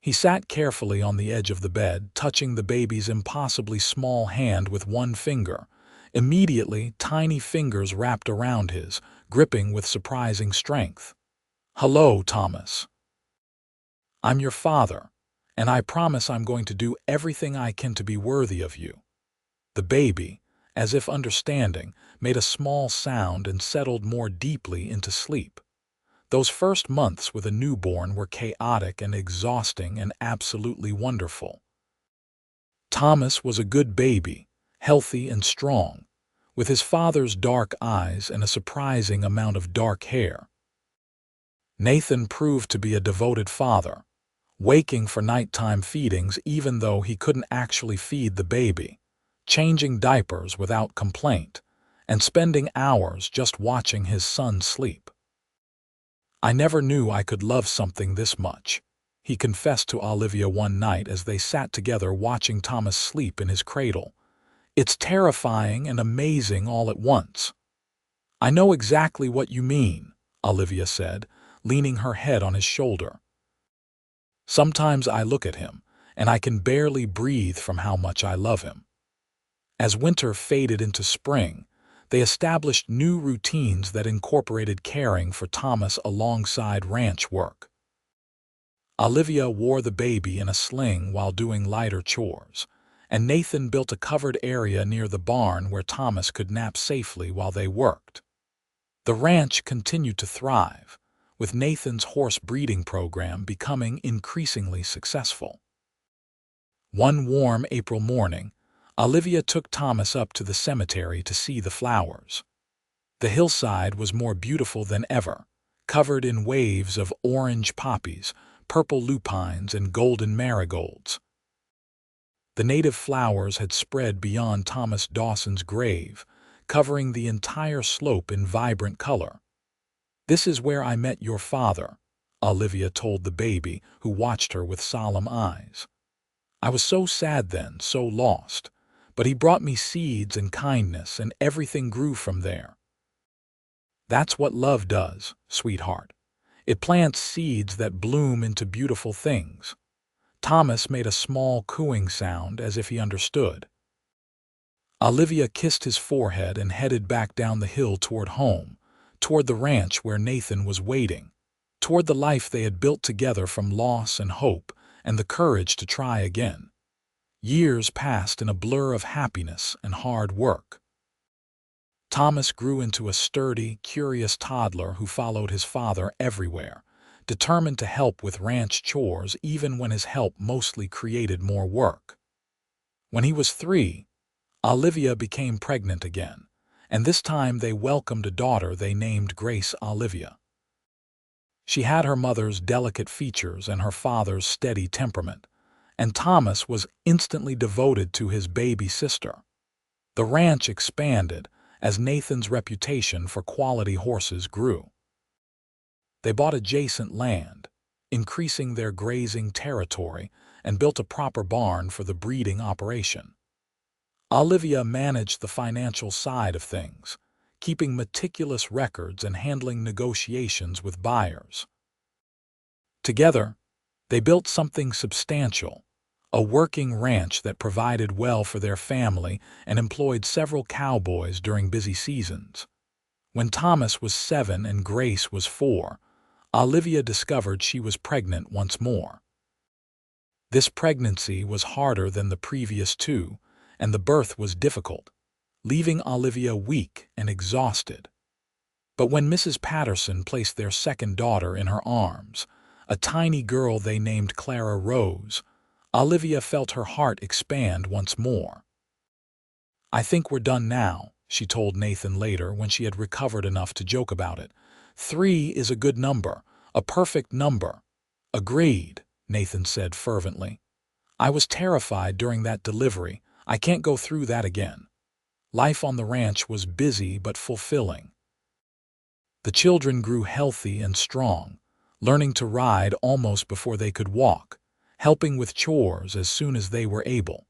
He sat carefully on the edge of the bed, touching the baby's impossibly small hand with one finger. Immediately, tiny fingers wrapped around his, gripping with surprising strength. "Hello, Thomas. I'm your father, and I promise I'm going to do everything I can to be worthy of you." The baby, as if understanding, made a small sound and settled more deeply into sleep. Those first months with a newborn were chaotic and exhausting and absolutely wonderful. Thomas was a good baby, healthy and strong, with his father's dark eyes and a surprising amount of dark hair. Nathan proved to be a devoted father, waking for nighttime feedings even though he couldn't actually feed the baby, changing diapers without complaint, and spending hours just watching his son sleep. "I never knew I could love something this much," he confessed to Olivia one night as they sat together watching Thomas sleep in his cradle. "It's terrifying and amazing all at once." "I know exactly what you mean," Olivia said, leaning her head on his shoulder. "Sometimes I look at him, and I can barely breathe from how much I love him." As winter faded into spring, they established new routines that incorporated caring for Thomas alongside ranch work. Olivia wore the baby in a sling while doing lighter chores, and Nathan built a covered area near the barn where Thomas could nap safely while they worked. The ranch continued to thrive, with Nathan's horse breeding program becoming increasingly successful. One warm April morning, Olivia took Thomas up to the cemetery to see the flowers. The hillside was more beautiful than ever, covered in waves of orange poppies, purple lupines, and golden marigolds. The native flowers had spread beyond Thomas Dawson's grave, covering the entire slope in vibrant color. "This is where I met your father," Olivia told the baby, who watched her with solemn eyes. "I was so sad then, so lost. But he brought me seeds and kindness, and everything grew from there." "That's what love does, sweetheart. It plants seeds that bloom into beautiful things." Thomas made a small cooing sound as if he understood. Olivia kissed his forehead and headed back down the hill toward home, toward the ranch where Nathan was waiting, toward the life they had built together from loss and hope and the courage to try again. Years passed in a blur of happiness and hard work. Thomas grew into a sturdy, curious toddler who followed his father everywhere, determined to help with ranch chores even when his help mostly created more work. When he was 3, Olivia became pregnant again, and this time they welcomed a daughter they named Grace Olivia. She had her mother's delicate features and her father's steady temperament, and Thomas was instantly devoted to his baby sister. The ranch expanded as Nathan's reputation for quality horses grew. They bought adjacent land, increasing their grazing territory, and built a proper barn for the breeding operation. Olivia managed the financial side of things, keeping meticulous records and handling negotiations with buyers. Together, They built something substantial, a working ranch that provided well for their family and employed several cowboys during busy seasons. When Thomas was 7 and Grace was 4, Olivia discovered she was pregnant once more. This pregnancy was harder than the previous two, and the birth was difficult, leaving Olivia weak and exhausted. But when Mrs. Patterson placed their second daughter in her arms, a tiny girl they named Clara Rose, Olivia felt her heart expand once more. "I think we're done now," she told Nathan later when she had recovered enough to joke about it. 3 is a good number, a perfect number." "Agreed," Nathan said fervently. "I was terrified during that delivery. I can't go through that again." Life on the ranch was busy but fulfilling. The children grew healthy and strong, learning to ride almost before they could walk, helping with chores as soon as they were able.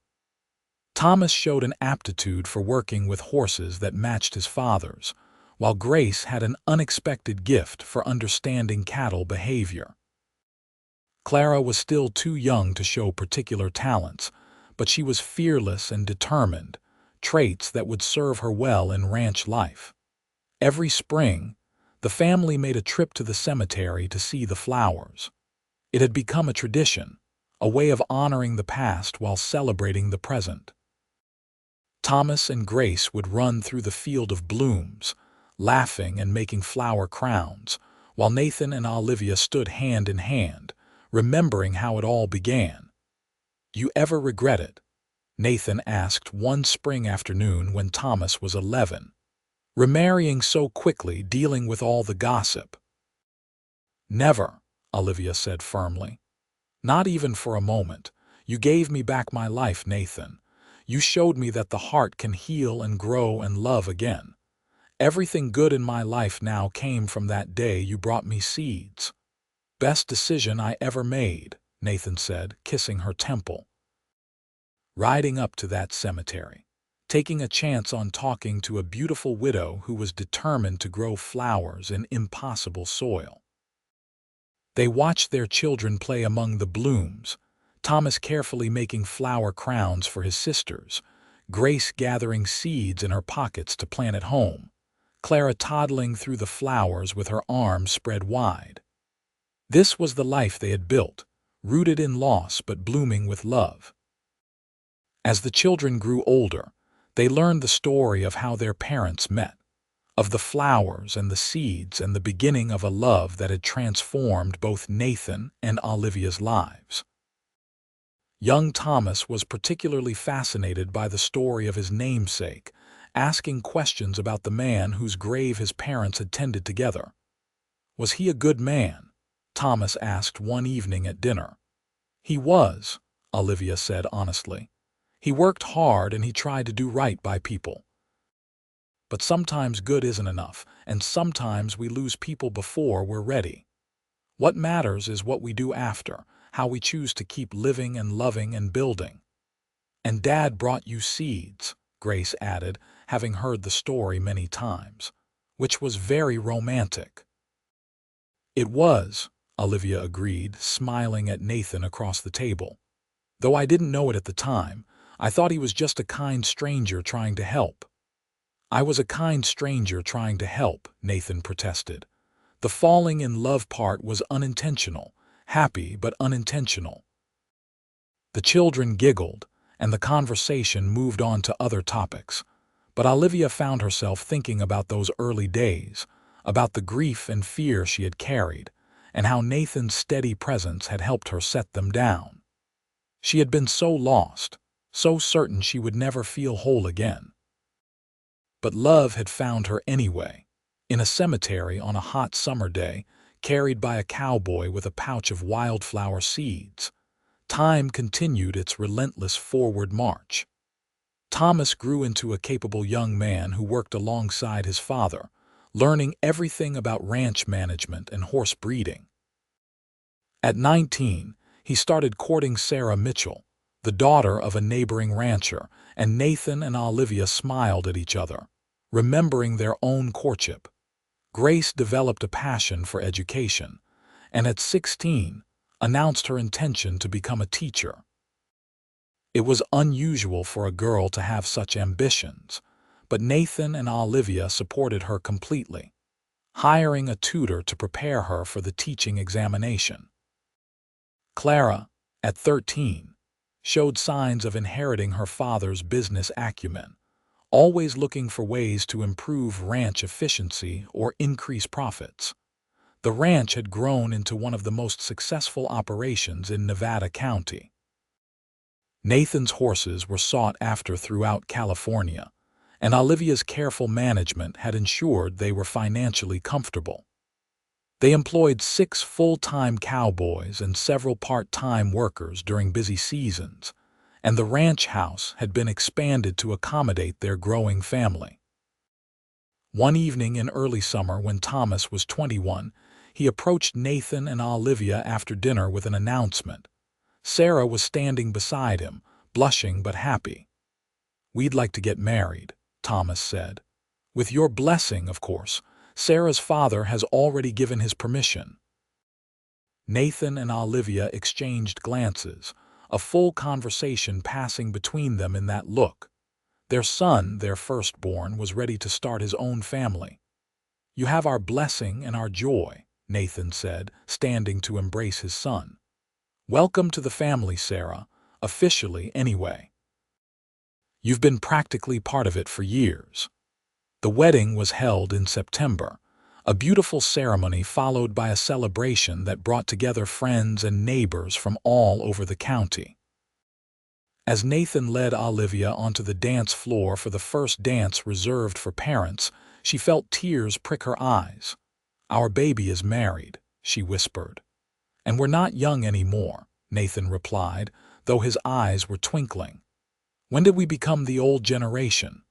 Thomas showed an aptitude for working with horses that matched his father's, while Grace had an unexpected gift for understanding cattle behavior. Clara was still too young to show particular talents, but she was fearless and determined, traits that would serve her well in ranch life. Every spring, the family made a trip to the cemetery to see the flowers. It had become a tradition, a way of honoring the past while celebrating the present. Thomas and Grace would run through the field of blooms, laughing and making flower crowns, while Nathan and Olivia stood hand in hand, remembering how it all began. "Do you ever regret it?" Nathan asked one spring afternoon when Thomas was 11. "Remarrying so quickly, dealing with all the gossip." "Never," Olivia said firmly. "Not even for a moment. You gave me back my life, Nathan. You showed me that the heart can heal and grow and love again. Everything good in my life now came from that day you brought me seeds." "Best decision I ever made," Nathan said, kissing her temple. Riding up to that cemetery, taking a chance on talking to a beautiful widow who was determined to grow flowers in impossible soil. They watched their children play among the blooms, Thomas carefully making flower crowns for his sisters, Grace gathering seeds in her pockets to plant at home, Clara toddling through the flowers with her arms spread wide. This was the life they had built, rooted in loss but blooming with love. As the children grew older, they learned the story of how their parents met, of the flowers and the seeds and the beginning of a love that had transformed both Nathan and Olivia's lives. Young Thomas was particularly fascinated by the story of his namesake, asking questions about the man whose grave his parents had tended together. "Was he a good man?" Thomas asked one evening at dinner. "He was," Olivia said honestly. "He worked hard and he tried to do right by people. But sometimes good isn't enough, and sometimes we lose people before we're ready. What matters is what we do after, how we choose to keep living and loving and building." "And Dad brought you seeds," Grace added, having heard the story many times, "which was very romantic." "It was," Olivia agreed, smiling at Nathan across the table. "Though I didn't know it at the time, I thought he was just a kind stranger trying to help." "I was a kind stranger trying to help," Nathan protested. "The falling in love part was unintentional, happy but unintentional." The children giggled, and the conversation moved on to other topics. But Olivia found herself thinking about those early days, about the grief and fear she had carried, and how Nathan's steady presence had helped her set them down. She had been so lost, so certain she would never feel whole again. But love had found her anyway, in a cemetery on a hot summer day, carried by a cowboy with a pouch of wildflower seeds. Time continued its relentless forward march. Thomas grew into a capable young man who worked alongside his father, learning everything about ranch management and horse breeding. At 19, he started courting Sarah Mitchell, the daughter of a neighboring rancher, and Nathan and Olivia smiled at each other, remembering their own courtship. Grace developed a passion for education, and at 16, announced her intention to become a teacher. It was unusual for a girl to have such ambitions, but Nathan and Olivia supported her completely, hiring a tutor to prepare her for the teaching examination. Clara, at 13, showed signs of inheriting her father's business acumen, always looking for ways to improve ranch efficiency or increase profits. The ranch had grown into one of the most successful operations in Nevada County. Nathan's horses were sought after throughout California, and Olivia's careful management had ensured they were financially comfortable. They employed 6 full-time cowboys and several part-time workers during busy seasons, and the ranch house had been expanded to accommodate their growing family. One evening in early summer, when Thomas was 21, he approached Nathan and Olivia after dinner with an announcement. Sarah was standing beside him, blushing but happy. "We'd like to get married," Thomas said. "With your blessing, of course. Sarah's father has already given his permission." Nathan and Olivia exchanged glances, a full conversation passing between them in that look. Their son, their firstborn, was ready to start his own family. "You have our blessing and our joy," Nathan said, standing to embrace his son. "Welcome to the family, Sarah, officially anyway. You've been practically part of it for years." The wedding was held in September, a beautiful ceremony followed by a celebration that brought together friends and neighbors from all over the county. As Nathan led Olivia onto the dance floor for the first dance reserved for parents, she felt tears prick her eyes. "Our baby is married," she whispered. "And we're not young anymore," Nathan replied, though his eyes were twinkling. "When did we become the old generation?"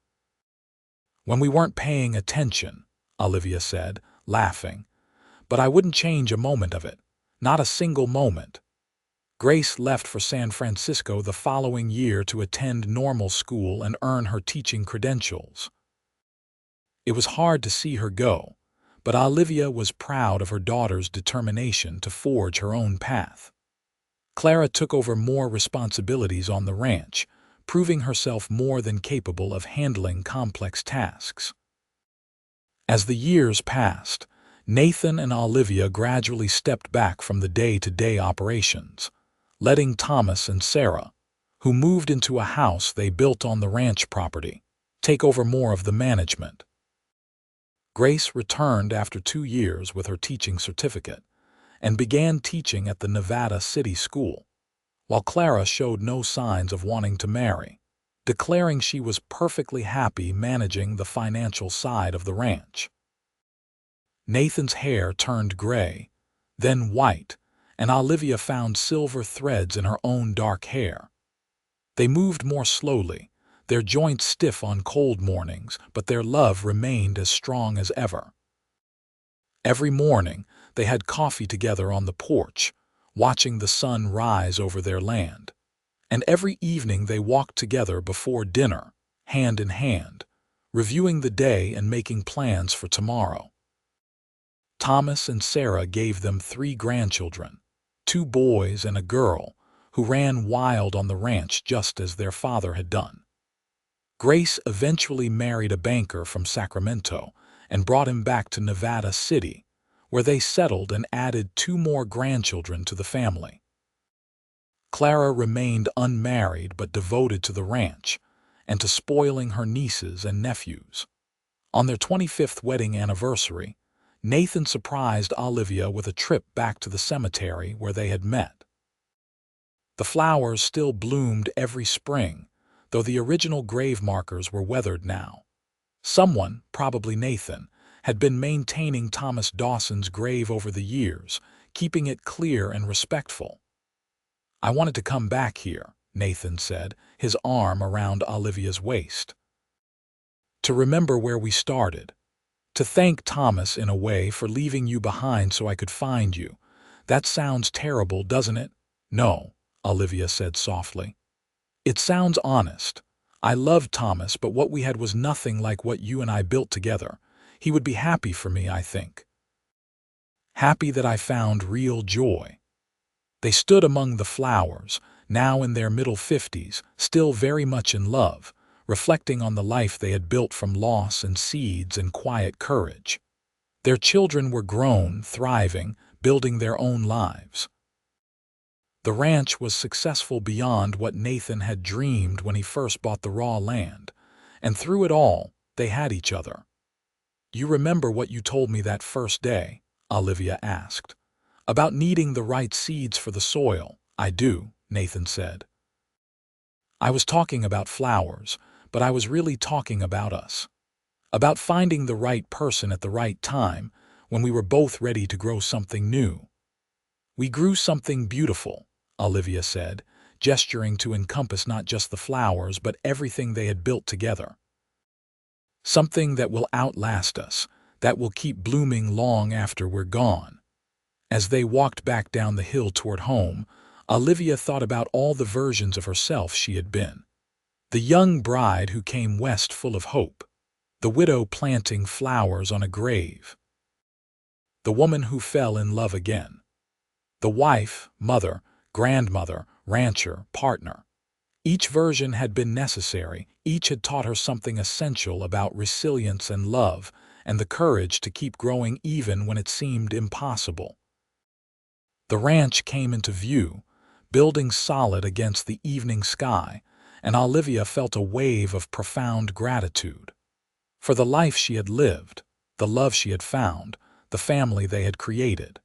"When we weren't paying attention," Olivia said, laughing. "But I wouldn't change a moment of it, not a single moment." Grace left for San Francisco the following year to attend normal school and earn her teaching credentials. It was hard to see her go, but Olivia was proud of her daughter's determination to forge her own path. Clara took over more responsibilities on the ranch, proving herself more than capable of handling complex tasks. As the years passed, Nathan and Olivia gradually stepped back from the day-to-day operations, letting Thomas and Sarah, who moved into a house they built on the ranch property, take over more of the management. Grace returned after 2 years with her teaching certificate and began teaching at the Nevada City School, while Clara showed no signs of wanting to marry, declaring she was perfectly happy managing the financial side of the ranch. Nathan's hair turned gray, then white, and Olivia found silver threads in her own dark hair. They moved more slowly, their joints stiff on cold mornings, but their love remained as strong as ever. Every morning, they had coffee together on the porch, watching the sun rise over their land. And every evening they walked together before dinner, hand in hand, reviewing the day and making plans for tomorrow. Thomas and Sarah gave them 3 grandchildren, 2 boys and a girl, who ran wild on the ranch just as their father had done. Grace eventually married a banker from Sacramento and brought him back to Nevada City, where they settled and added 2 more grandchildren to the family. Clara remained unmarried but devoted to the ranch and to spoiling her nieces and nephews. On their 25th wedding anniversary, Nathan surprised Olivia with a trip back to the cemetery where they had met. The flowers still bloomed every spring, though the original grave markers were weathered now. Someone, probably Nathan, had been maintaining Thomas Dawson's grave over the years, keeping it clear and respectful. "I wanted to come back here," Nathan said, his arm around Olivia's waist. "To remember where we started. To thank Thomas in a way for leaving you behind so I could find you. That sounds terrible, doesn't it?" "No," Olivia said softly. "It sounds honest. I loved Thomas, but what we had was nothing like what you and I built together. He would be happy for me, I think. Happy that I found real joy." They stood among the flowers, now in their middle 50s, still very much in love, reflecting on the life they had built from loss and seeds and quiet courage. Their children were grown, thriving, building their own lives. The ranch was successful beyond what Nathan had dreamed when he first bought the raw land, and through it all, they had each other. "You remember what you told me that first day?" Olivia asked. "About needing the right seeds for the soil." "I do," Nathan said. "I was talking about flowers, but I was really talking about us. About finding the right person at the right time, when we were both ready to grow something new." "We grew something beautiful," Olivia said, gesturing to encompass not just the flowers but everything they had built together. "Something that will outlast us, that will keep blooming long after we're gone." As they walked back down the hill toward home, Olivia thought about all the versions of herself she had been. The young bride who came west full of hope. The widow planting flowers on a grave. The woman who fell in love again. The wife, mother, grandmother, rancher, partner. Each version had been necessary, each had taught her something essential about resilience and love, and the courage to keep growing even when it seemed impossible. The ranch came into view, building solid against the evening sky, and Olivia felt a wave of profound gratitude. For the life she had lived, the love she had found, the family they had created.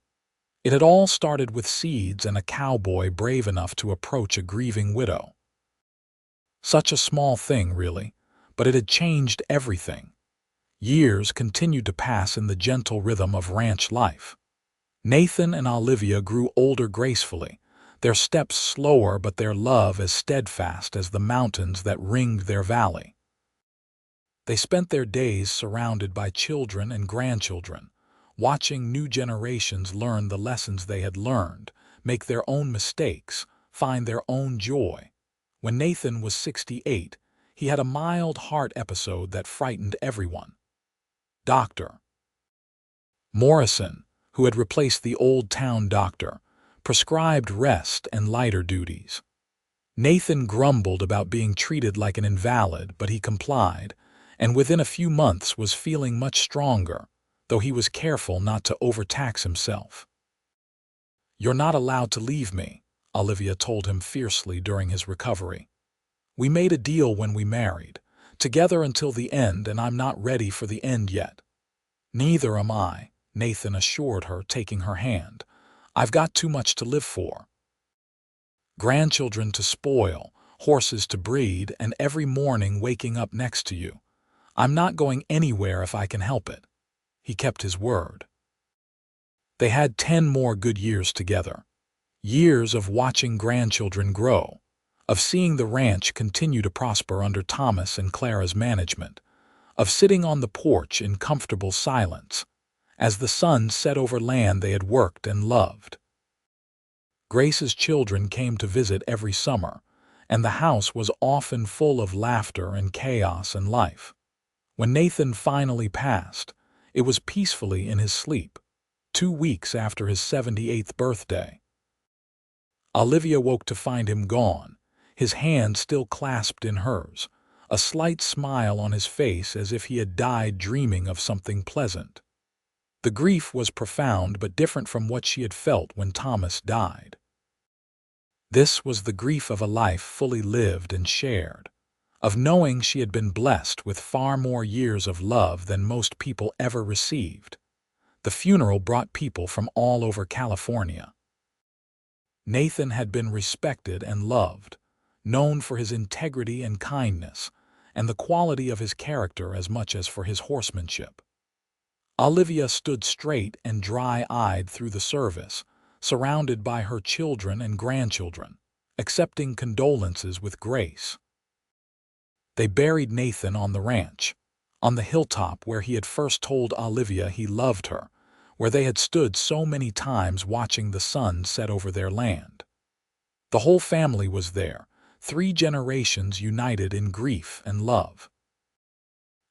It had all started with seeds and a cowboy brave enough to approach a grieving widow. Such a small thing, really, but it had changed everything. Years continued to pass in the gentle rhythm of ranch life. Nathan and Olivia grew older gracefully, their steps slower but their love as steadfast as the mountains that ringed their valley. They spent their days surrounded by children and grandchildren, watching new generations learn the lessons they had learned, make their own mistakes, find their own joy. When Nathan was 68, he had a mild heart episode that frightened everyone. Dr. Morrison, who had replaced the old town doctor, prescribed rest and lighter duties. Nathan grumbled about being treated like an invalid, but he complied, and within a few months was feeling much stronger, though he was careful not to overtax himself. "You're not allowed to leave me," Olivia told him fiercely during his recovery. "We made a deal when we married, together until the end, and I'm not ready for the end yet." "Neither am I," Nathan assured her, taking her hand. "I've got too much to live for. Grandchildren to spoil, horses to breed, and every morning waking up next to you. I'm not going anywhere if I can help it." He kept his word. They had 10 more good years together. Years of watching grandchildren grow, of seeing the ranch continue to prosper under Thomas and Clara's management, of sitting on the porch in comfortable silence, as the sun set over land they had worked and loved. Grace's children came to visit every summer, and the house was often full of laughter and chaos and life. When Nathan finally passed, it was peacefully in his sleep, 2 weeks after his 78th birthday. Olivia woke to find him gone, his hand still clasped in hers, a slight smile on his face as if he had died dreaming of something pleasant. The grief was profound but different from what she had felt when Thomas died. This was the grief of a life fully lived and shared, of knowing she had been blessed with far more years of love than most people ever received. The funeral brought people from all over California. Nathan had been respected and loved, known for his integrity and kindness, and the quality of his character as much as for his horsemanship. Olivia stood straight and dry-eyed through the service, surrounded by her children and grandchildren, accepting condolences with grace. They buried Nathan on the ranch, on the hilltop where he had first told Olivia he loved her, where they had stood so many times watching the sun set over their land. The whole family was there, 3 generations united in grief and love.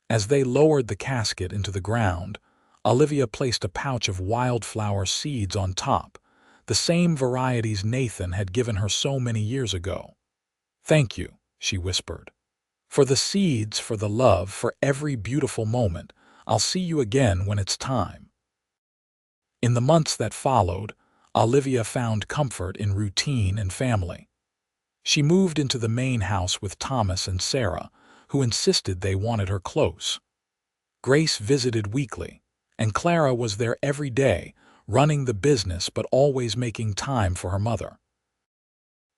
As they lowered the casket into the ground, Olivia placed a pouch of wildflower seeds on top, the same varieties Nathan had given her so many years ago. "Thank you," she whispered. "For the seeds, for the love, for every beautiful moment. I'll see you again when it's time." In the months that followed, Olivia found comfort in routine and family. She moved into the main house with Thomas and Sarah, who insisted they wanted her close. Grace visited weekly, and Clara was there every day, running the business but always making time for her mother.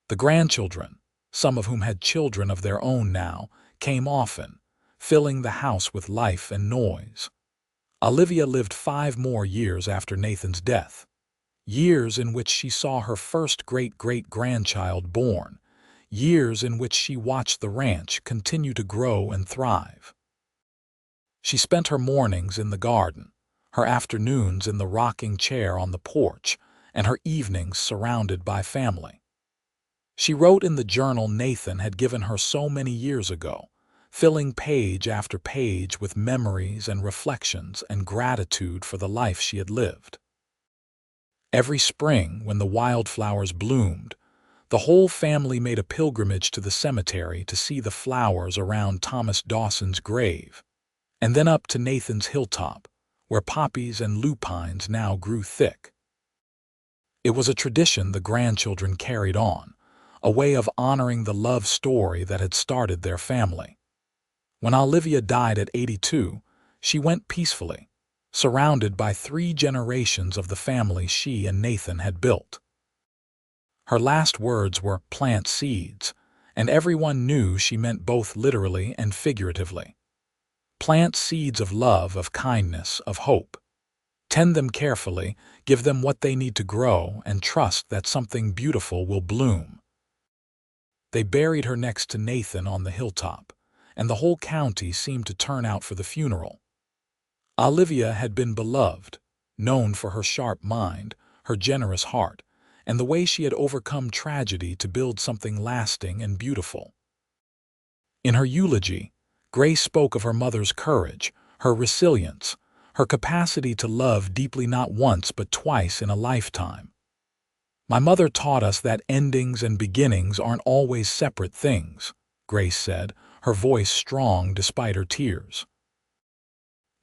The grandchildren, some of whom had children of their own now, came often, filling the house with life and noise. Olivia lived 5 more years after Nathan's death, years in which she saw her first great-great-grandchild born, years in which she watched the ranch continue to grow and thrive. She spent her mornings in the garden, her afternoons in the rocking chair on the porch, and her evenings surrounded by family. She wrote in the journal Nathan had given her so many years ago, filling page after page with memories and reflections and gratitude for the life she had lived. Every spring, when the wildflowers bloomed, the whole family made a pilgrimage to the cemetery to see the flowers around Thomas Dawson's grave, and then up to Nathan's hilltop, where poppies and lupines now grew thick. It was a tradition the grandchildren carried on, a way of honoring the love story that had started their family. When Olivia died at 82, she went peacefully, surrounded by 3 generations of the family she and Nathan had built. Her last words were, "Plant seeds," and everyone knew she meant both literally and figuratively. Plant seeds of love, of kindness, of hope. Tend them carefully, give them what they need to grow, and trust that something beautiful will bloom. They buried her next to Nathan on the hilltop, and the whole county seemed to turn out for the funeral. Olivia had been beloved, known for her sharp mind, her generous heart, and the way she had overcome tragedy to build something lasting and beautiful. In her eulogy, Grace spoke of her mother's courage, her resilience, her capacity to love deeply not once but twice in a lifetime. "My mother taught us that endings and beginnings aren't always separate things," Grace said, her voice strong despite her tears.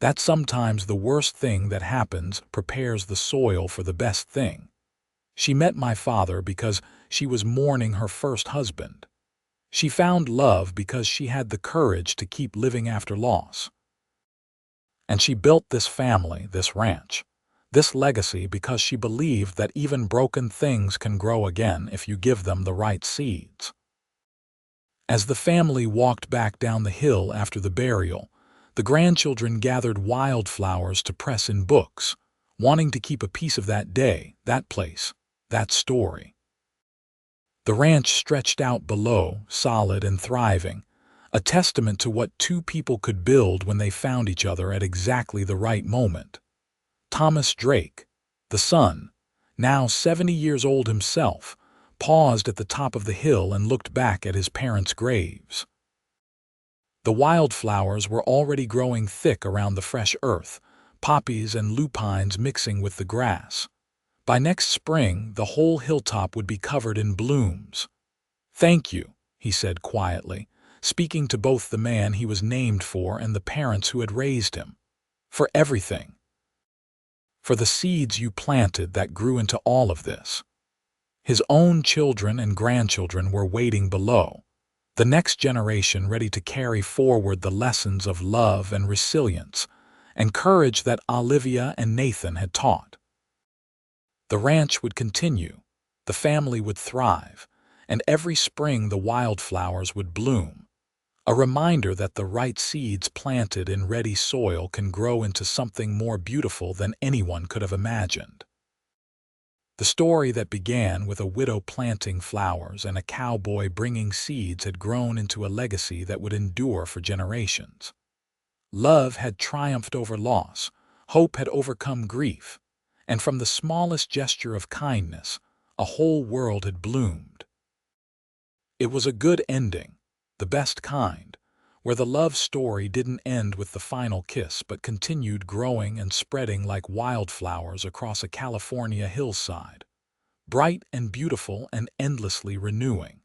"That sometimes the worst thing that happens prepares the soil for the best thing. She met my father because she was mourning her first husband. She found love because she had the courage to keep living after loss. And she built this family, this ranch, this legacy because she believed that even broken things can grow again if you give them the right seeds." As the family walked back down the hill after the burial, the grandchildren gathered wildflowers to press in books, wanting to keep a piece of that day, that place, that story. The ranch stretched out below, solid and thriving, a testament to what 2 people could build when they found each other at exactly the right moment. Thomas Drake, the son, now 70 years old himself, paused at the top of the hill and looked back at his parents' graves. The wildflowers were already growing thick around the fresh earth, poppies and lupines mixing with the grass. By next spring, the whole hilltop would be covered in blooms. "Thank you," he said quietly, speaking to both the man he was named for and the parents who had raised him. "For everything. For the seeds you planted that grew into all of this." His own children and grandchildren were waiting below, the next generation ready to carry forward the lessons of love and resilience and courage that Olivia and Nathan had taught. The ranch would continue, the family would thrive, and every spring the wildflowers would bloom, a reminder that the right seeds planted in ready soil can grow into something more beautiful than anyone could have imagined. The story that began with a widow planting flowers and a cowboy bringing seeds had grown into a legacy that would endure for generations. Love had triumphed over loss, hope had overcome grief, and from the smallest gesture of kindness, a whole world had bloomed. It was a good ending, the best kind, where the love story didn't end with the final kiss but continued growing and spreading like wildflowers across a California hillside. bright and beautiful and endlessly renewing.